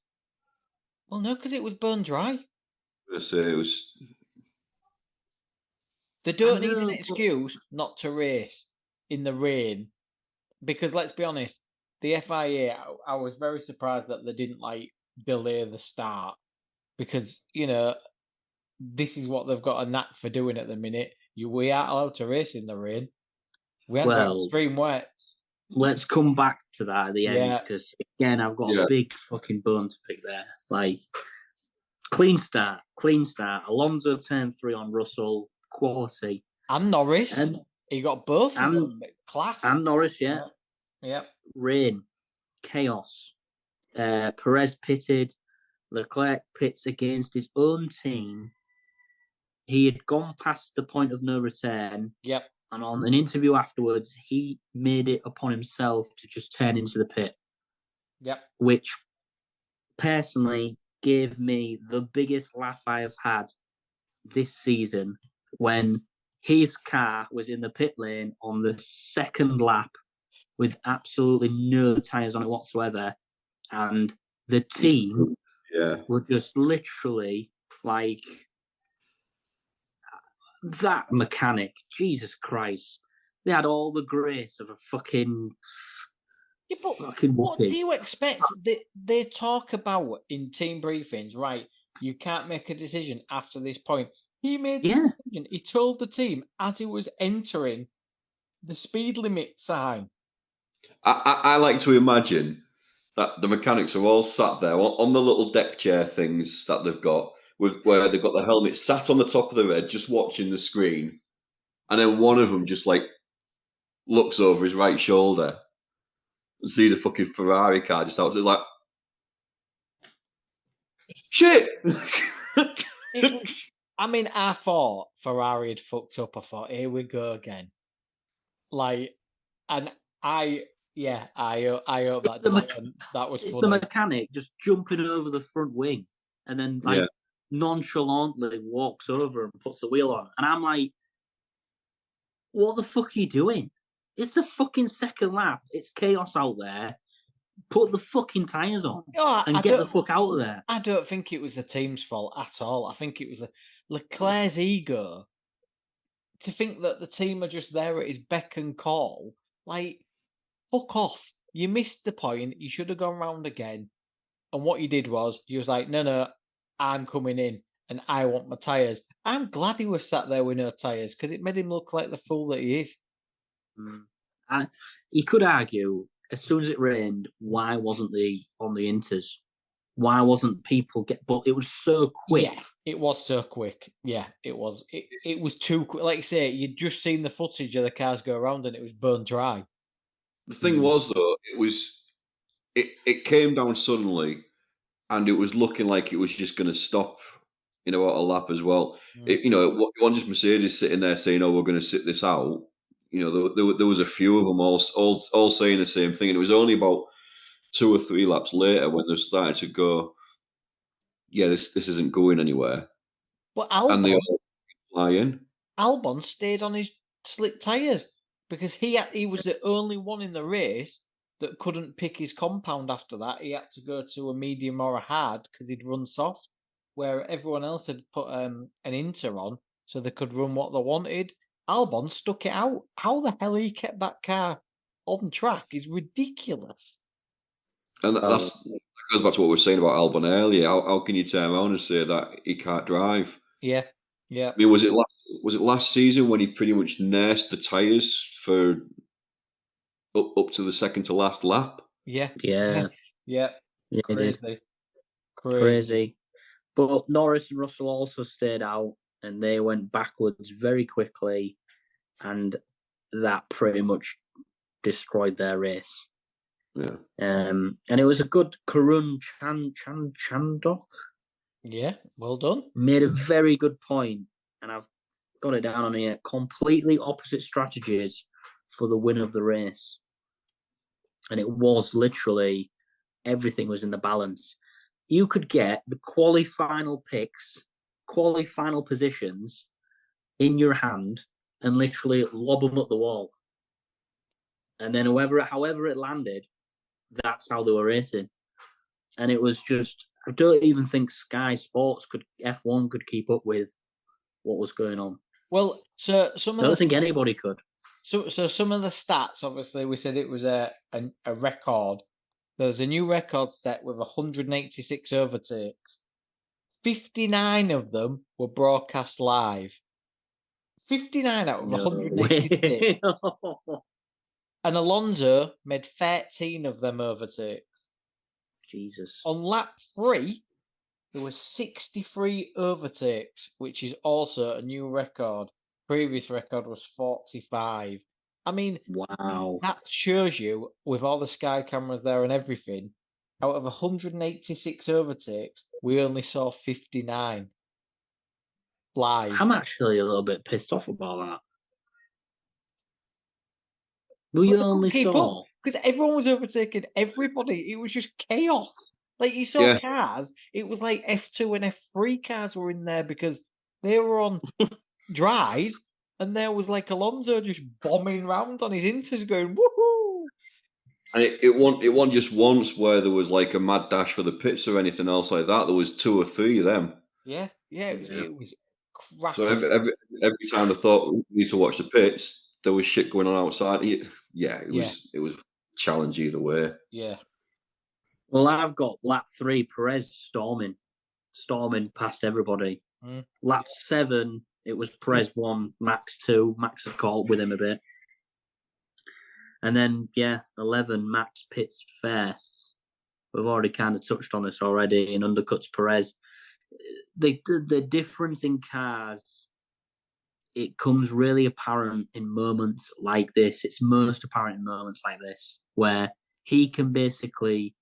Well, no, because it was bone dry. It was. They don't need an excuse not to race in the rain, because let's be honest, the FIA, I was very surprised that they didn't like delay the start, because this is what they've got a knack for doing at the minute. We aren't allowed to race in the rain. We haven't got extreme wets. Let's come back to that at the end, because again, I've got a big fucking bone to pick there. Like, clean start. Alonso turned 3 on Russell, quality. And Norris. And he got both of them. Class. And Norris, yeah. Yep. Rain. Chaos. Perez pitted. Leclerc pits against his own team. He had gone past the point of no return. Yep. And on an interview afterwards, he made it upon himself to just turn into the pit. Yep. Which, personally, gave me the biggest laugh I have had this season when his car was in the pit lane on the second lap with absolutely no tyres on it whatsoever. And the team were just literally like... That mechanic, Jesus Christ. They had all the grace of a fucking... fucking what do you expect? They talk about in team briefings, right? You can't make a decision after this point. He made the decision. He told the team as he was entering the speed limit sign. I like to imagine that the mechanics are all sat there on the little deck chair things that they've got, where they've got the helmet sat on the top of their head, just watching the screen. And then one of them just like looks over his right shoulder and see the fucking Ferrari car just out. It's like, shit! I thought Ferrari had fucked up. I thought, here we go again. Like, and I hope that that was it's funny. the mechanic just jumping over the front wing and then nonchalantly walks over and puts the wheel on. And I'm like, what the fuck are you doing? It's the fucking second lap. It's chaos out there. Put the fucking tyres on and get the fuck out of there. I don't think it was the team's fault at all. I think it was Leclerc's ego to think that the team are just there at his beck and call. Like, fuck off. You missed the point. You should have gone round again. And what you did was, you was like, no, I'm coming in and I want my tyres. I'm glad he was sat there with no tyres because it made him look like the fool that he is. You could argue, as soon as it rained, why wasn't he on the inters? Why wasn't people But it was so quick. Yeah, it was so quick. Yeah, it was. It was too quick. Like you say, you'd just seen the footage of the cars go around and it was bone dry. The thing was, though, it came down suddenly, and it was looking like it was just going to stop, at a lap as well. It wasn't just Mercedes sitting there saying, "Oh, we're going to sit this out." There was a few of them all saying the same thing, and it was only about 2 or 3 laps later when they started to go, "Yeah, this isn't going anywhere." But and they all fly in. Albon stayed on his slick tyres because he was the only one in the race that couldn't pick his compound after that. He had to go to a medium or a hard because he'd run soft, where everyone else had put an inter on so they could run what they wanted. Albon stuck it out. How the hell he kept that car on track is ridiculous. And that goes back to what we were saying about Albon earlier. How can you turn around and say that he can't drive? Yeah. I mean, was it last season when he pretty much nursed the tyres for up to the second to last lap? Yeah. Crazy. But Norris and Russell also stayed out, and they went backwards very quickly, and that pretty much destroyed their race. Yeah. And it was a good Karun Chandok. Yeah, well done. Made a very good point, and I've got it down on here. Completely opposite strategies for the win of the race. And it was literally, everything was in the balance. You could get the quali-final picks, quali-final positions in your hand and literally lob them up the wall. And then however it landed, that's how they were racing. And it was just, I don't even think Sky Sports F1 could keep up with what was going on. Well, so I don't think anybody could. So some of the stats, obviously, we said it was a record. There was a new record set with 186 overtakes. 59 of them were broadcast live. 59 out of 186. And Alonso made 13 of them overtakes. Jesus. On lap 3, there were 63 overtakes, which is also a new record. Previous record was 45. I mean, wow. That shows you, with all the Sky cameras there and everything, out of 186 overtakes, we only saw 59 live. I'm actually a little bit pissed off about that. We only saw... Because everyone was overtaking everybody. It was just chaos. Like, you saw cars, it was like F2 and F3 cars were in there because they were on dries, and there was like Alonso just bombing round on his inters going, woohoo! And it wasn't just once where there was like a mad dash for the pits or anything else like that. There was 2 or 3 of them. It was cracking. So every time they thought we need to watch the pits, there was shit going on outside. It was a challenge either way. Yeah. Well, I've got lap 3, Perez storming past everybody. Lap 7, it was Perez 1, Max 2. Max had caught with him a bit. And then, 11, Max pits first. We've already kind of touched on this already, and undercuts Perez. The difference in cars, it comes really apparent in moments like this. It's most apparent in moments like this, where he can basically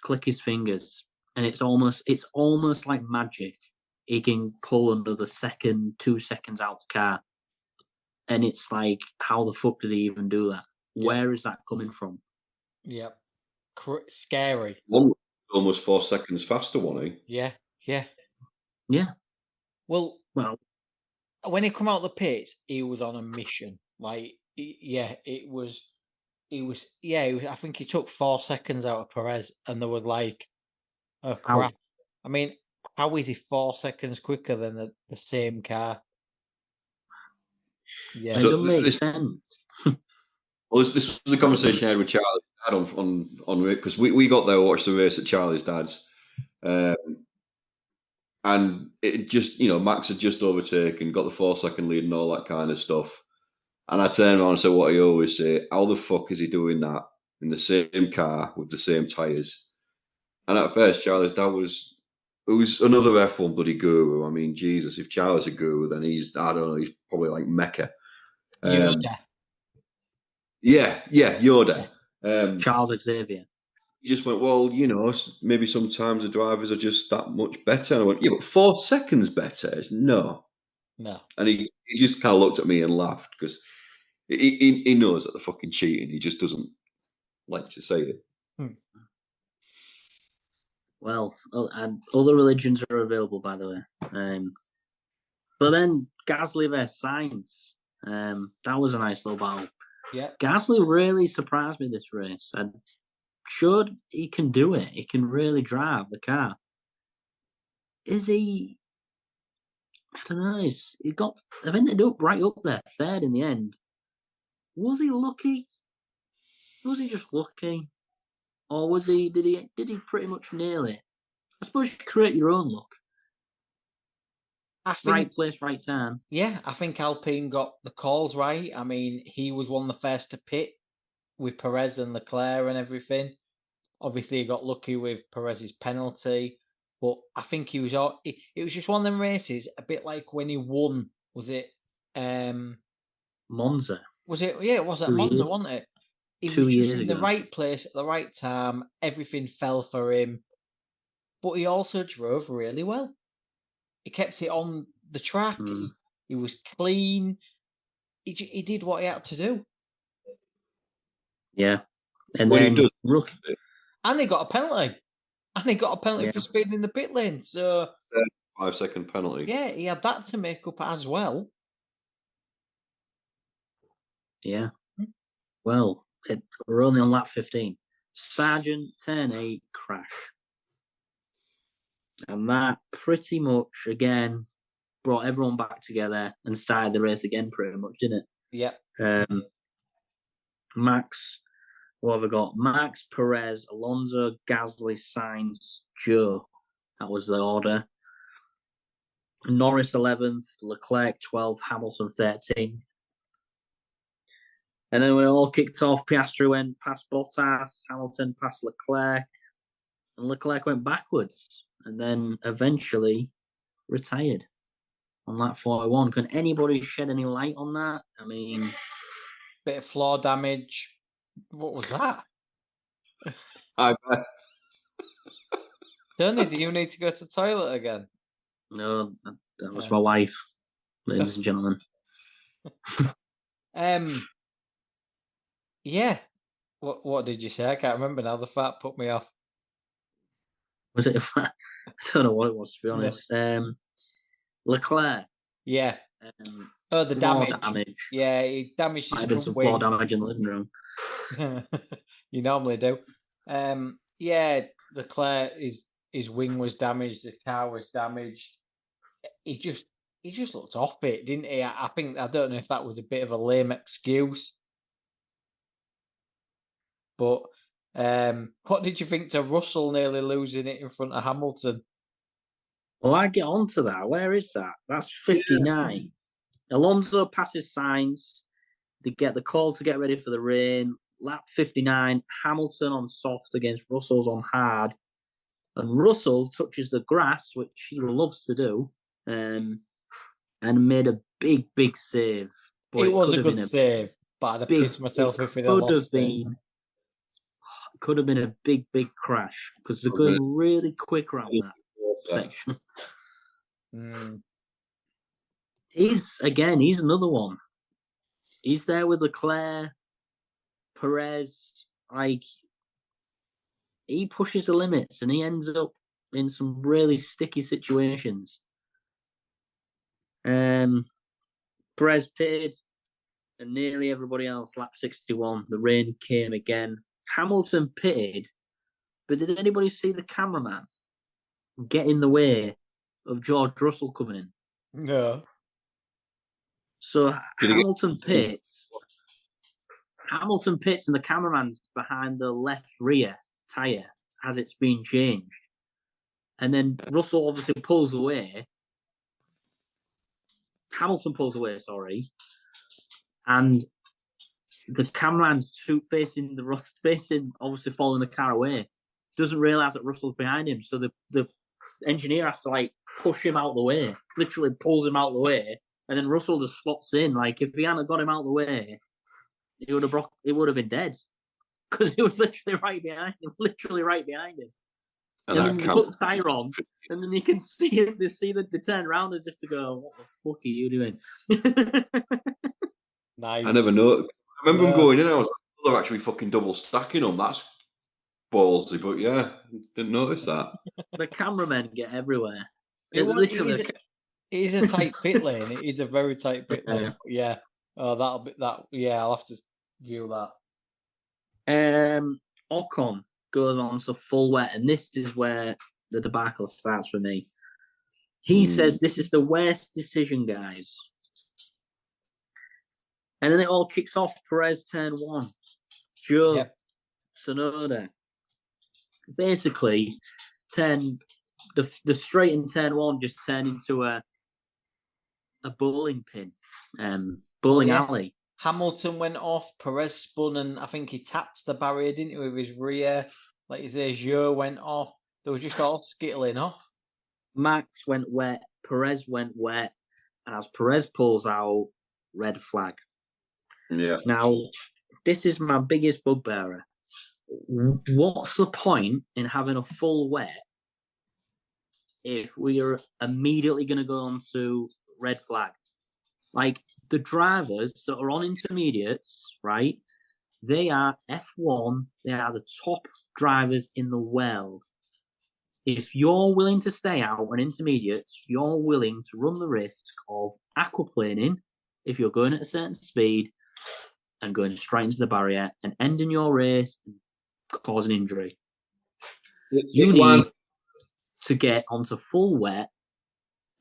click his fingers, and it's almost like magic. He can pull another 2 seconds out the car. And it's like, how the fuck did he even do that? Where is that coming from? Yep. Scary. One almost 4 seconds faster, wasn't he? Yeah. Yeah. Well, Well, when he come out the pits, he was on a mission. Like, it was. I think he took 4 seconds out of Perez, and they were like, "Oh crap!" I mean, how is he 4 seconds quicker than the same car? Yeah, it doesn't make sense. Well, this was a conversation I had with Charlie's dad on because we got there, watched the race at Charlie's dad's, and it just Max had just overtaken, got the 4-second lead and all that kind of stuff. And I turned around and said what I always say: how the fuck is he doing that in the same car with the same tyres? And at first, Charlie's dad was another F1 bloody guru. I mean, Jesus, if Charlie's a guru, then he's probably like Mecca. Yoda. Yeah, Yoda. Charles Xavier. He just went, well, maybe sometimes the drivers are just that much better. And I went, yeah, but 4 seconds better? No. And he just kind of looked at me and laughed because he knows that they're fucking cheating. He just doesn't like to say it. Well, other religions are available, by the way. But then Gasly versus Sainz. That was a nice little battle. Yeah. Gasly really surprised me this race and showed he can do it. He can really drive the car. Is he? I don't know. I've ended up right up there, third in the end. Was he lucky? Was he just lucky? Or was he? Did he pretty much nail it? I suppose you create your own luck. Right place, right time. Yeah, I think Alpine got the calls right. I mean, he was one of the first to pit with Perez and Leclerc and everything. Obviously, he got lucky with Perez's penalty, but I think he was. It was just one of them races, a bit like when he won. Was it Monza? Was it? Yeah, it was at Monza, wasn't it? He 2 years was in ago. the right place at the right time. Everything fell for him, but he also drove really well. He kept it on the track. He was clean. He did what he had to do. Yeah, and then and he got a penalty. And he got a penalty for speeding in the pit lane. So 5-second penalty. Yeah, he had that to make up as well. Yeah. Well, we're only on lap 15. Sargent, turn 8, crash. And that pretty much, again, brought everyone back together and started the race again pretty much, didn't it? Yeah. Max, what have I got? Max, Perez, Alonso, Gasly, Sainz, Joe. That was the order. Norris 11th, Leclerc 12th, Hamilton 13th. And then when it all kicked off, Piastri went past Bottas, Hamilton past Leclerc, and Leclerc went backwards and then eventually retired on lap 41. Can anybody shed any light on that? I mean... Bit of floor damage. What was that? I bet. Tony, do you need to go to the toilet again? No, that was my wife, ladies and gentlemen. Yeah. What did you say? I can't remember now. The fat put me off. Was it a fat? I don't know what it was, to be honest. Leclerc. Yeah. The damage. Yeah, he damaged his front some floor damage in the living room. You normally do. Yeah, Leclerc, his wing was damaged. The car was damaged. He just looked off it, didn't he? I don't know if that was a bit of a lame excuse. But what did you think to Russell nearly losing it in front of Hamilton? Well, I get on to that. Where is that? That's 59. Yeah. Alonso passes Sainz. They get the call to get ready for the rain. Lap 59, Hamilton on soft against Russell's on hard. And Russell touches the grass, which he loves to do, and made a big, big save. But it was a good save, but I'd have pissed myself if it had lost it. Could have been a big, big crash because they're going really quick around that section. He's another one. He's there with Leclerc, Perez. Like, he pushes the limits and he ends up in some really sticky situations. Perez pitted, and nearly everybody else lap 61. The rain came again. Hamilton pitted, but did anybody see the cameraman get in the way of George Russell coming in? No. So Hamilton pits, and the cameraman's behind the left rear tyre as it's being changed. And then Russell obviously pulls away. Hamilton pulls away, sorry. And the cameraman's facing obviously following the car away. Doesn't realise that Russell's behind him. So the engineer has to push him out the way. Literally pulls him out the way. And then Russell just slots in. If he hadn't got him out the way, it would have been dead. Because he was literally right behind him. And then you put the tyre on, and then you can see it. They turn around as if to go, "What the fuck are you doing?" Nice. I never know. I remember them going in. I was like, "They're actually fucking double stacking them." That's ballsy, but yeah, didn't notice that. The cameramen get everywhere. It is a tight pit lane. It is a very tight pit lane. Yeah. Oh, that'll be that. Yeah, I'll have to view that. Ocon goes on to full wet, and this is where the debacle starts for me. He says this is the worst decision, guys. And then it all kicks off. Perez turn 1. Joe Tsunoda. Basically, the straight in turn 1 just turned into a bowling pin, bowling alley. Hamilton went off, Perez spun, and I think he tapped the barrier, didn't he, with his rear? Like you say, Joe went off. They were just all skittling off. Max went wet, Perez went wet, and as Perez pulls out, red flag. Yeah. Now, this is my biggest bugbearer. What's the point in having a full wet if we are immediately going to go on to red flag? The drivers that are on intermediates, right? They are F1. They are the top drivers in the world. If you're willing to stay out on intermediates, you're willing to run the risk of aquaplaning if you're going at a certain speed and going straight into the barrier and ending your race and causing injury. You need to get onto full wet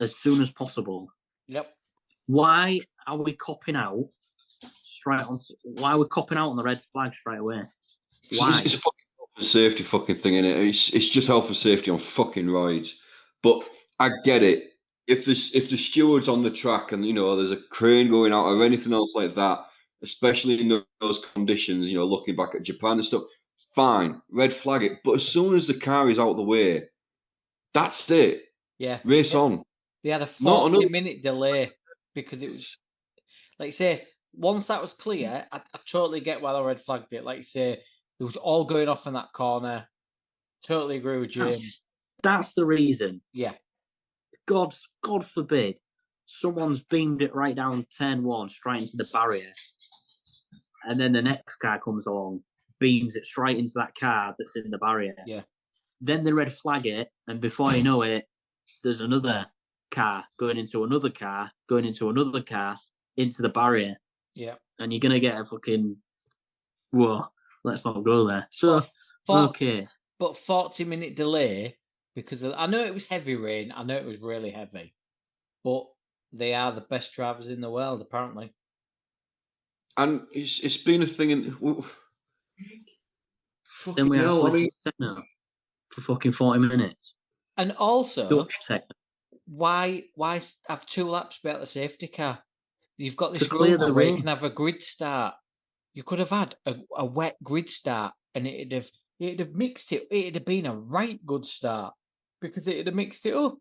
as soon as possible. Yep. Why are we copping out Why are we copping out on the red flag straight away? Why? It's a fucking health and safety fucking thing, innit? It's just health and safety on fucking rides. But I get it. If the steward's on the track and there's a crane going out or anything else like that, especially in those conditions, looking back at Japan and stuff, fine, red flag it. But as soon as the car is out the way, that's it. Yeah. Race on. They had a 40-minute delay because it was, like you say, once that was clear, I totally get why they red flagged it. Like you say, it was all going off in that corner. Totally agree with James. That's the reason. Yeah. God forbid someone's beamed it right down turn 1 straight into the barrier, and then the next car comes along, beams it straight into that car that's in the barrier. Yeah. Then they red flag it, and before you know it, there's another car going into another car, going into another car, into the barrier. Yeah. And you're going to get a fucking, whoa, let's not go there. So, okay. But 40-minute delay, because I know it was heavy rain, I know it was really heavy, but they are the best drivers in the world, apparently. And it's been a thing in... Then we have to techno for fucking 40 minutes. And also, Dutch techno. Why have 2 laps about the safety car? You've got this clear the where rain. you can have a grid start. You could have had a wet grid start, and it'd have mixed it. It'd have been a right good start because it'd have mixed it up.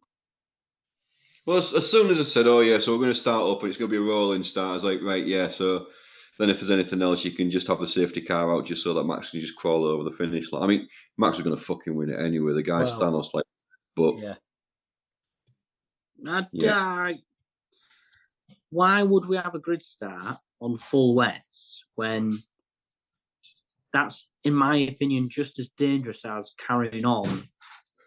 Well, as soon as I said, "Oh yeah, so we're going to start up, and it's going to be a rolling start," I was like, "Right, yeah." So then, if there's anything else, you can just have the safety car out, just so that Max can just crawl over the finish line. I mean, Max was going to fucking win it anyway. The guy's Thanos, but yeah. Why would we have a grid start on full wets when that's, in my opinion, just as dangerous as carrying on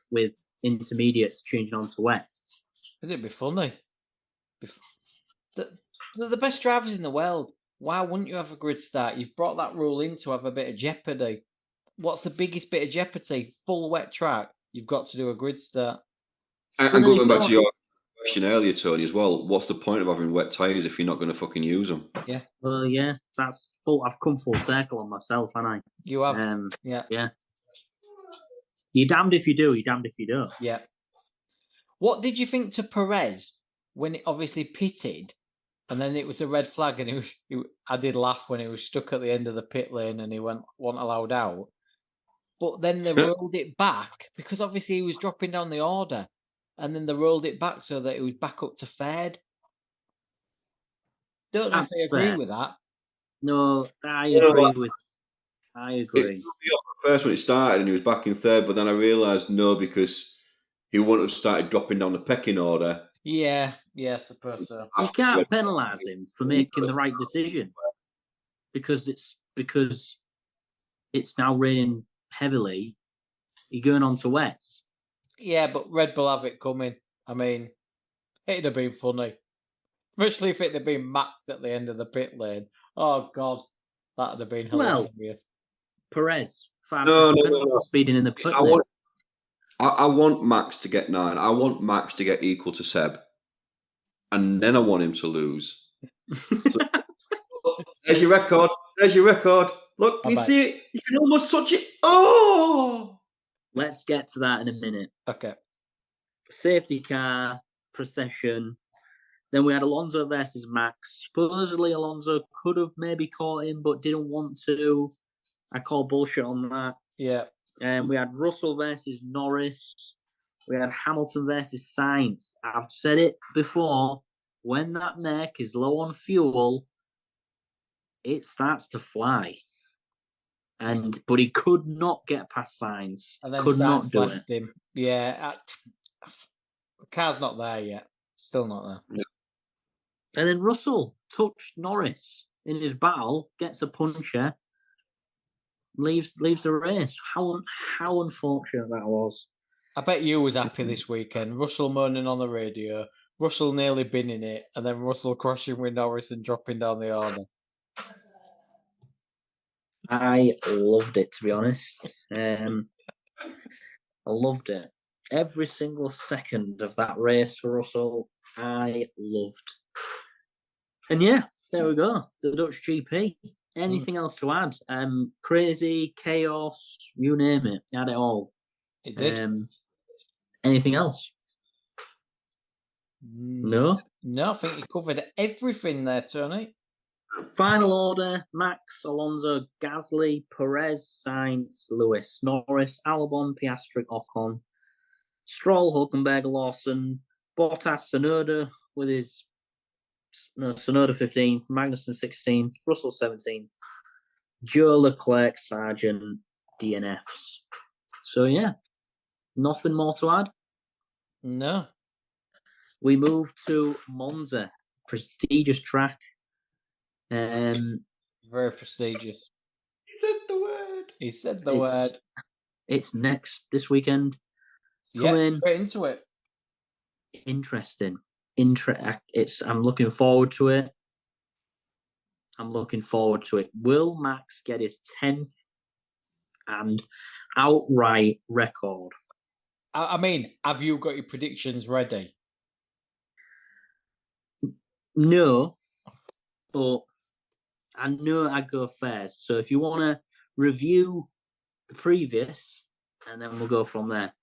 with intermediates changing on to wets? It'd be funny. They're the best drivers in the world. Why wouldn't you have a grid start? You've brought that rule in to have a bit of jeopardy. What's the biggest bit of jeopardy? Full wet track. You've got to do a grid start. And going back to your question earlier, Tony, as well, what's the point of having wet tyres if you're not going to fucking use them? Yeah. Well, yeah, that's full. I've come full circle on myself, haven't I? You have. Yeah. You're damned if you do, you're damned if you don't. Yeah. What did you think to Perez when it obviously pitted, and then it was a red flag, and I did laugh when he was stuck at the end of the pit lane and he wasn't allowed out. But then they rolled it back because obviously he was dropping down the order, and then they rolled it back so that it was back up to third. Don't know if I agree with that. No, I agree. It first when it started and he was back in third, but then I realised no, because he wouldn't have started dropping down the pecking order. Yeah, I suppose so. You can't penalise him for making the right decision because it's now raining heavily. You're going on to wets. Yeah, but Red Bull have it coming. I mean, it'd have been funny. Especially if it had been mapped at the end of the pit lane. Oh, God. That would have been hilarious. Well, Perez, no. Speeding in the pit lane. I want Max to get 9. I want Max to get equal to Seb. And then I want him to lose. So, there's your record. Look, you see it? You can almost touch it. Oh! Let's get to that in a minute. Okay. Safety car, procession. Then we had Alonso versus Max. Supposedly Alonso could have maybe caught him, but didn't want to. I call bullshit on that. Yeah. And we had Russell versus Norris. We had Hamilton versus Sainz. I've said it before. When that mech is low on fuel, it starts to fly. But he could not get past Sainz. And then could Sainz not do left him. Yeah. The car's not there yet. Still not there. Yeah. And then Russell touched Norris in his battle, gets a puncher, leaves the race. How unfortunate that was. I bet you was happy this weekend. Russell moaning on the radio, Russell nearly binning it, and then Russell crashing with Norris and dropping down the order. I loved it, to be honest. I loved it. Every single second of that race for Russell, I loved. And yeah, there we go. The Dutch GP. Anything else to add? Crazy, chaos, you name it. Had it all. It did. Anything else? No? No, I think you covered everything there, Tony. Final order: Max, Alonso, Gasly, Perez, Sainz, Lewis, Norris, Albon, Piastri, Ocon, Stroll, Hulkenberg, Lawson, Bottas, Tsunoda with his Tsunoda 15th, Magnussen 16th, Russell 17th, Joe Leclerc, Sargent, DNFs. So yeah, nothing more to add. No. We move to Monza, prestigious track. Very prestigious. He said the word. He said the word. It's next this weekend. Yeah, straight into it. Interesting. I'm looking forward to it. Will Max get his 10th and outright record? I mean, have you got your predictions ready? No, but I know I go first. So if you want to review the previous, and then we'll go from there.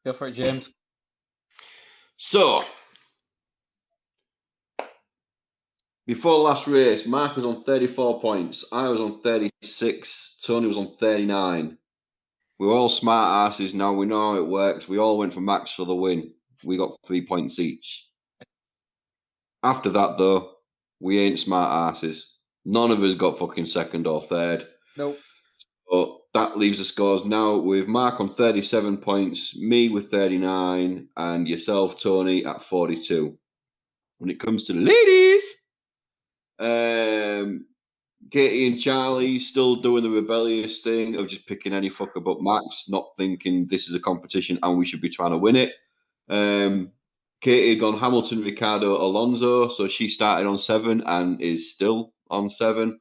Go for it, James. So, before the last race, Mark was on 34 points. I was on 36. Tony was on 39. We were all smart asses. Now we know how it works. We all went for Max for the win. We got 3 points each. After that, though, we ain't smart asses. None of us got fucking second or third. Nope. But that leaves the scores now with Mark on 37 points, me with 39, and yourself, Tony, at 42. When it comes to the ladies, Katie and Charlie still doing the rebellious thing of just picking any fucker but Max, not thinking this is a competition and we should be trying to win it. Katie had gone Hamilton, Ricciardo, Alonso, so she started on 7 and is still on 7.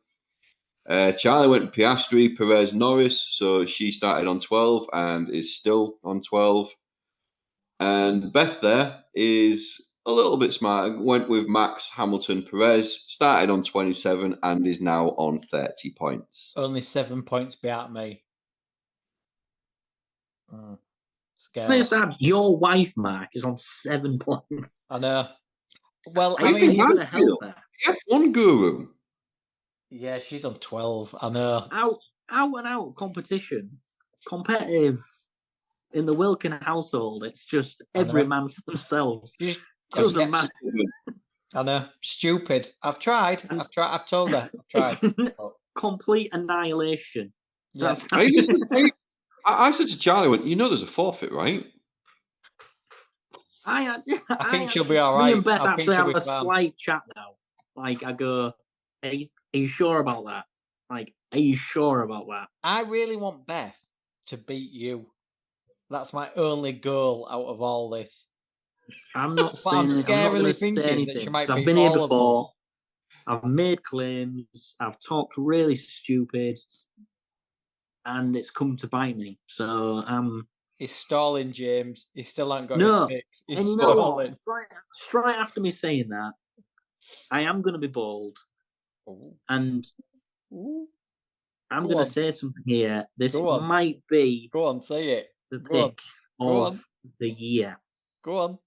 Charlie went Piastri, Perez, Norris, so she started on 12 and is still on 12. And Beth there is a little bit smart. Went with Max, Hamilton, Perez, started on 27 and is now on 30 points. Only 7 points behind me. Sad. Your wife, Mark, is on 7 points. I know. Well, are you going to help her? F1 guru. Yeah, she's on 12. I know. Out and out competition, competitive in the Wilkin household. It's just every man for themselves. Doesn't matter. I know. Stupid. I've tried. I've told her. I've tried. Complete annihilation. Yes. I said to Charlie, there's a forfeit, right? I think she'll be all right. Me and Beth actually have a slight chat now. Like, I go, are you sure about that? Like, are you sure about that? I really want Beth to beat you. That's my only goal out of all this. I'm not saying I'm scarily thinking that she might be. I've been here before. I've made claims. I've talked really stupid, and it's come to bite me. So he's stalling, James. He still hasn't got his picks. And you know what? Straight after me saying that, I am going to be bold, and I'm going to say something here. This might be. Go on, say it. The pick of the year. Go on.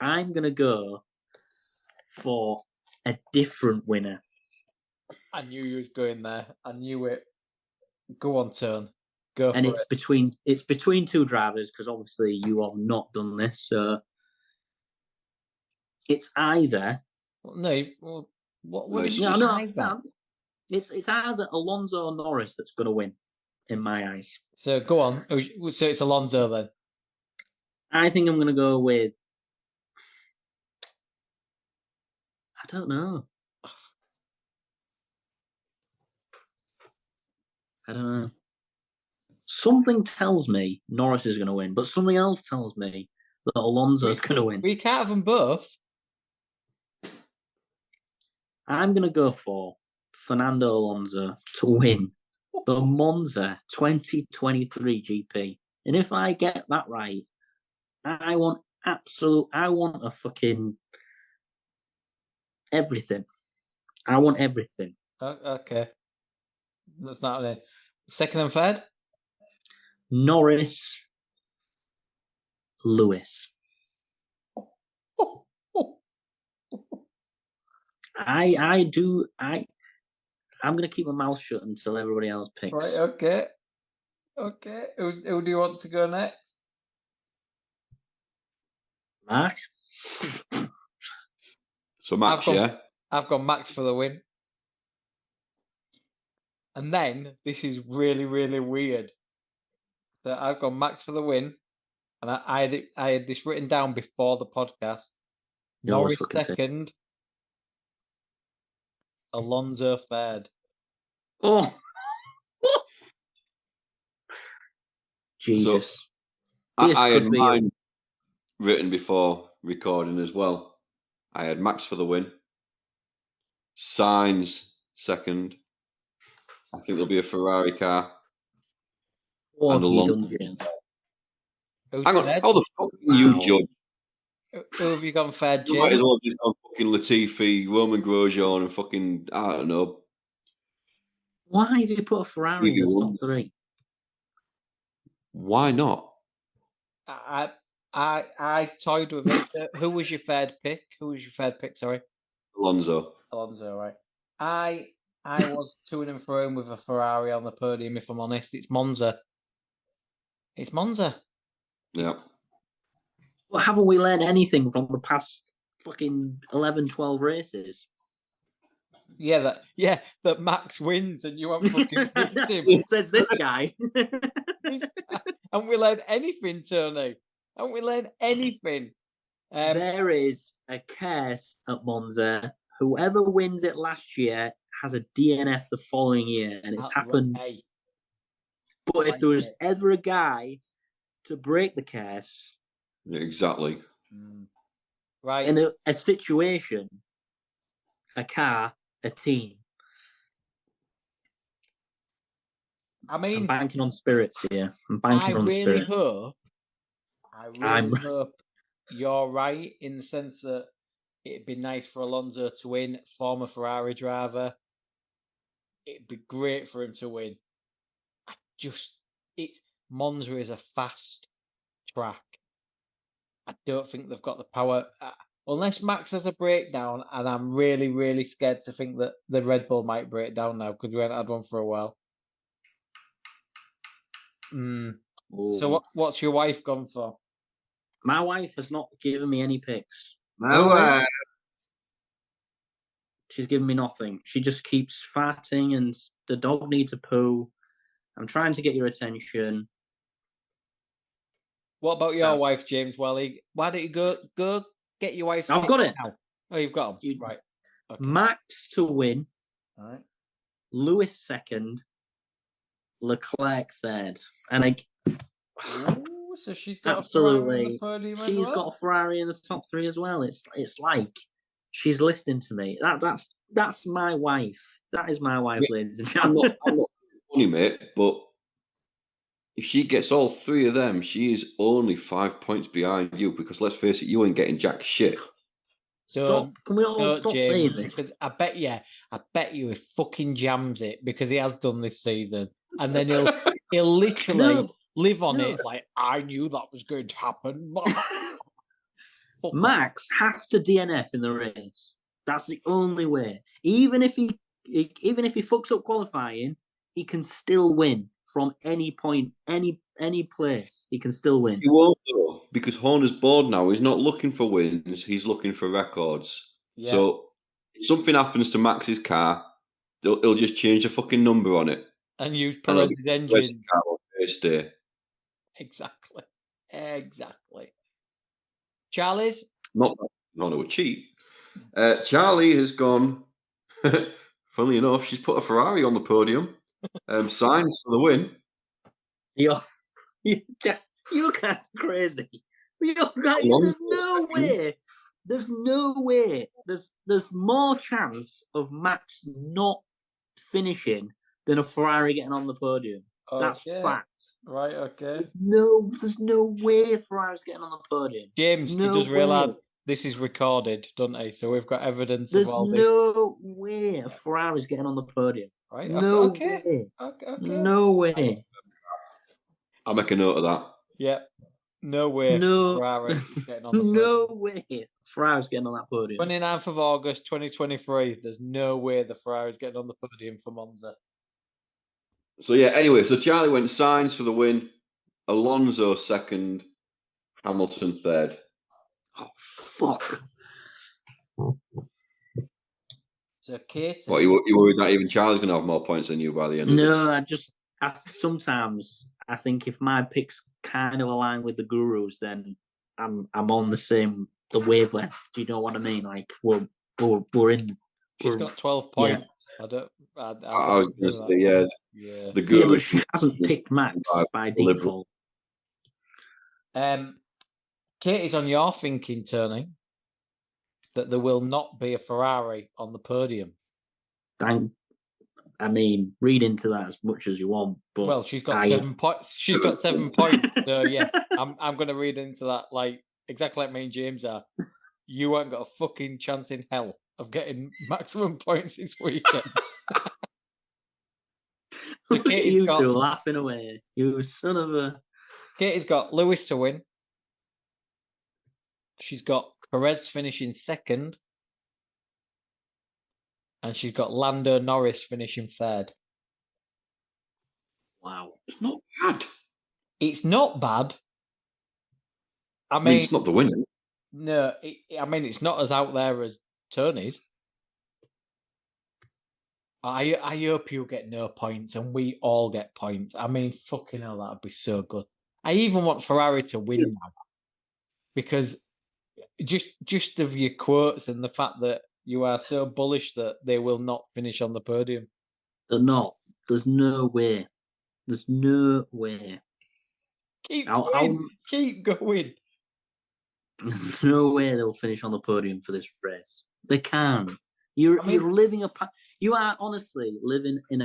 I'm going to go for a different winner. I knew you was going there. I knew it. Go on, Tone. Go for it. And it's between two drivers, because obviously you have not done this. So it's either. No. What did you decide that? It's either Alonso or Norris that's going to win, in my eyes. So go on. So it's Alonso then. I think I'm going to go with. I don't know. Something tells me Norris is going to win, but something else tells me that Alonso is going to win. We can't have them both. I'm going to go for Fernando Alonso to win the Monza 2023 GP. And if I get that right, I want a fucking everything. I want everything. Okay. That's not it. Second and third? Norris, Lewis. I'm going to keep my mouth shut until everybody else picks. Right, okay. Okay. Who do you want to go next? Mark? So Max, I've got Max for the win. And then, this is really, really weird. So I've got Max for the win. And I had this written down before the podcast. Norris second. Alonso third. Oh! Jesus. So, I had mine written before recording as well. I had Max for the win. Sainz second. I think there'll be a Ferrari car. What have you done, James? Hang on, how the fuck can you judge? Who have you gone third, James? You might as well just gone fucking Latifi, Roman Grosjean, and fucking, I don't know. Why have you put a Ferrari in the top three? Why not? I toyed with it. Who was your third pick? Sorry. Alonso, right. I was to and fro with a Ferrari on the podium, if I'm honest. It's Monza. Yeah. Well, haven't we learned anything from the past fucking 11, 12 races? Yeah, that Max wins and you haven't fucking picked him. Says this guy. Haven't we learned anything, Tony? Haven't we learned anything? There is a curse at Monza. Whoever wins it last year has a DNF the following year, and it's happened. Right. But if there was ever a guy to break the curse, Exactly. Right. In a situation, a car, a team. I mean, I'm banking on spirits here. I really hope you're right in the sense that it'd be nice for Alonso to win, former Ferrari driver. It'd be great for him to win. Monza is a fast track. I don't think they've got the power. Unless Max has a breakdown, and I'm really, really scared to think that the Red Bull might break down now because we haven't had one for a while. So what's your wife gone for? My wife has not given me any picks. My She's given me nothing. She just keeps farting and the dog needs a poo. I'm trying to get your attention. What about your wife, James Welly? Why don't you go get your wife? I've got it now. Oh, you've got them. Right. Okay. Max to win. All right. Lewis second. Leclerc third. And so she's got absolutely. A Ferrari on the podium she's as well? got a Ferrari in the top 3 as well. It's like she's listening to me. That's my wife. That is my wife, ladies and gentlemen. I'm not funny, mate, but if she gets all 3 of them, she is only 5 points behind you. Because let's face it, you ain't getting jack shit. Stop! Can we all stop James, saying this? Because I bet you he fucking jams it because he has done this season, and then he'll literally live on it like I knew that was going to happen. Max has to DNF in the race. That's the only way. Even if he fucks up qualifying, he can still win from any point, any place. He can still win. He won't though, because Horner's bored now. He's not looking for wins. He's looking for records. Yeah. So if something happens to Max's car, he'll just change the fucking number on it and use Perez's engine. Exactly. Charlie's not would cheat. Charlie has gone. Funnily enough, she's put a Ferrari on the podium. Signs for the win. You guys are crazy. There's no way. There's no way. There's more chance of Max not finishing than a Ferrari getting on the podium. That's fact. Right, okay. There's no way Ferrari's getting on the podium. James, he does realise this is recorded, doesn't he? So we've got evidence of all this. There's no way a Ferrari's getting on the podium. Right, no way. Okay. No way. I'll make a note of that. Yeah. No way. No. Ferrari's getting on the podium. No way. Ferrari's getting on that podium. 29th of August, 2023. There's no way the Ferrari's getting on the podium for Monza. So yeah, anyway, so Charlie went Sainz for the win, Alonso second, Hamilton third. Oh, fuck. So Kate. What, you worried that even Charlie's going to have more points than you by the end of this? No, sometimes I think if my picks kind of align with the gurus, then I'm on the wavelength. Do you know what I mean? Like we're in. She's got 12 points. Yeah. I was going to say, yeah. The guru. Yeah, but she hasn't picked Max by default. Katie's on your thinking, Tony, that there will not be a Ferrari on the podium. Read into that as much as you want. But well, she's got 7 points. She's got 7 points. So yeah, I'm going to read into that like exactly like me and James are. You ain't got a fucking chance in hell of getting maximum points this weekend. Look at you two laughing away. You son of a... Katie's got Lewis to win. She's got Perez finishing second. And she's got Lando Norris finishing third. Wow. It's not bad. It's not bad. I mean it's not the winner. No, it's not as out there as Tony's. I hope you get no points and we all get points. I mean, fucking hell, that'd be so good. I even want Ferrari to win now. Because just of your quotes and the fact that you are so bullish that they will not finish on the podium. They're not. There's no way. There's no way. Keep going. There's no way they'll finish on the podium for this race. They can't. You're living you are honestly living in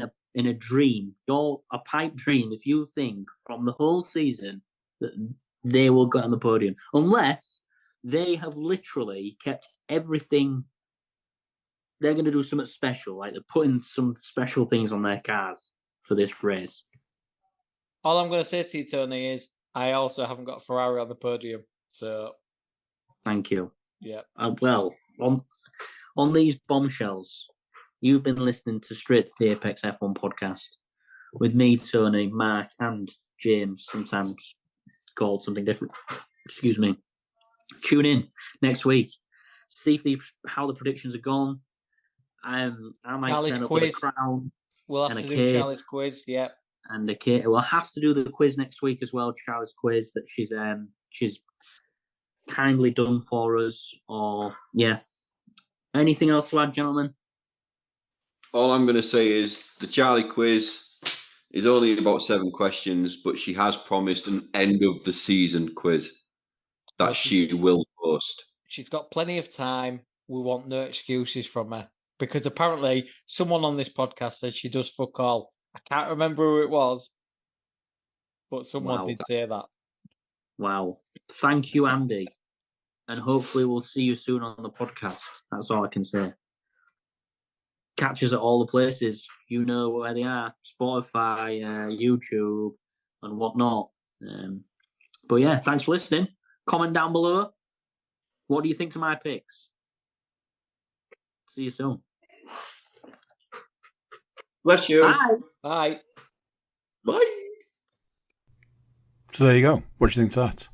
a dream. You're a pipe dream if you think from the whole season that they will get on the podium, unless they have literally kept everything. They're going to do something special, like they're putting some special things on their cars for this race. All I'm going to say to you, Tony, is I also haven't got a Ferrari on the podium. So, thank you. Yeah. Well, on these bombshells, you've been listening to Straight to the Apex F1 podcast with me, Tony, Mark, and James, sometimes called something different. Excuse me. Tune in next week. See how the predictions are gone. I might Charlie's turn up quiz. with a crown. We'll have to do Charlie's quiz, yeah. And the kid, we'll have to do the quiz next week as well. Charlie's quiz that she's kindly done for us. Or yeah, anything else to add, gentlemen? All I'm going to say is the Charlie quiz is only about 7 questions, but she has promised an end of the season quiz that she will host. She's got plenty of time. We want no excuses from her, because apparently someone on this podcast says she does fuck all. I can't remember who it was, but someone did say that. Wow. Thank you, Andy. And hopefully we'll see you soon on the podcast. That's all I can say. Catch us at all the places. You know where they are. Spotify, YouTube, and whatnot. But yeah, thanks for listening. Comment down below. What do you think to my picks? See you soon. Bless you. Bye. Bye. Bye. So there you go. What do you think of that?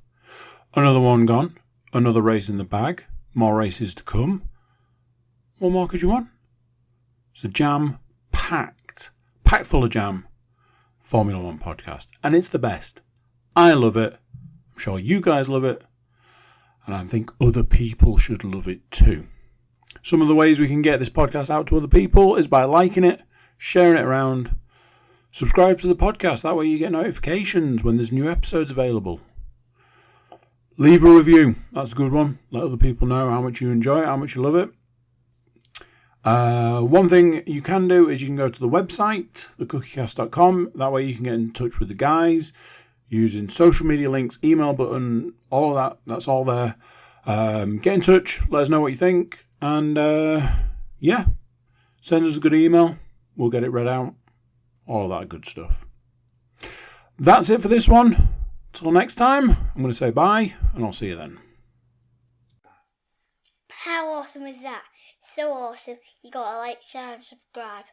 Another one gone. Another race in the bag. More races to come. What more could you want? It's a jam-packed, packed full of jam Formula One podcast. And it's the best. I love it. I'm sure you guys love it. And I think other people should love it too. Some of the ways we can get this podcast out to other people is by liking it, sharing it around, subscribe to the podcast. That way you get notifications when there's new episodes available. Leave a review. That's a good one. Let other people know how much you enjoy it, how much you love it. One thing you can do is you can go to the website, thecookiecast.com. That way you can get in touch with the guys using social media links, email button, all of that. That's all there. Get in touch. Let us know what you think. And yeah, send us a good email. We'll get it read out. All that good stuff. That's it for this one. Till next time, I'm going to say bye, and I'll see you then. How awesome is that? So awesome. You gotta like, share and subscribe.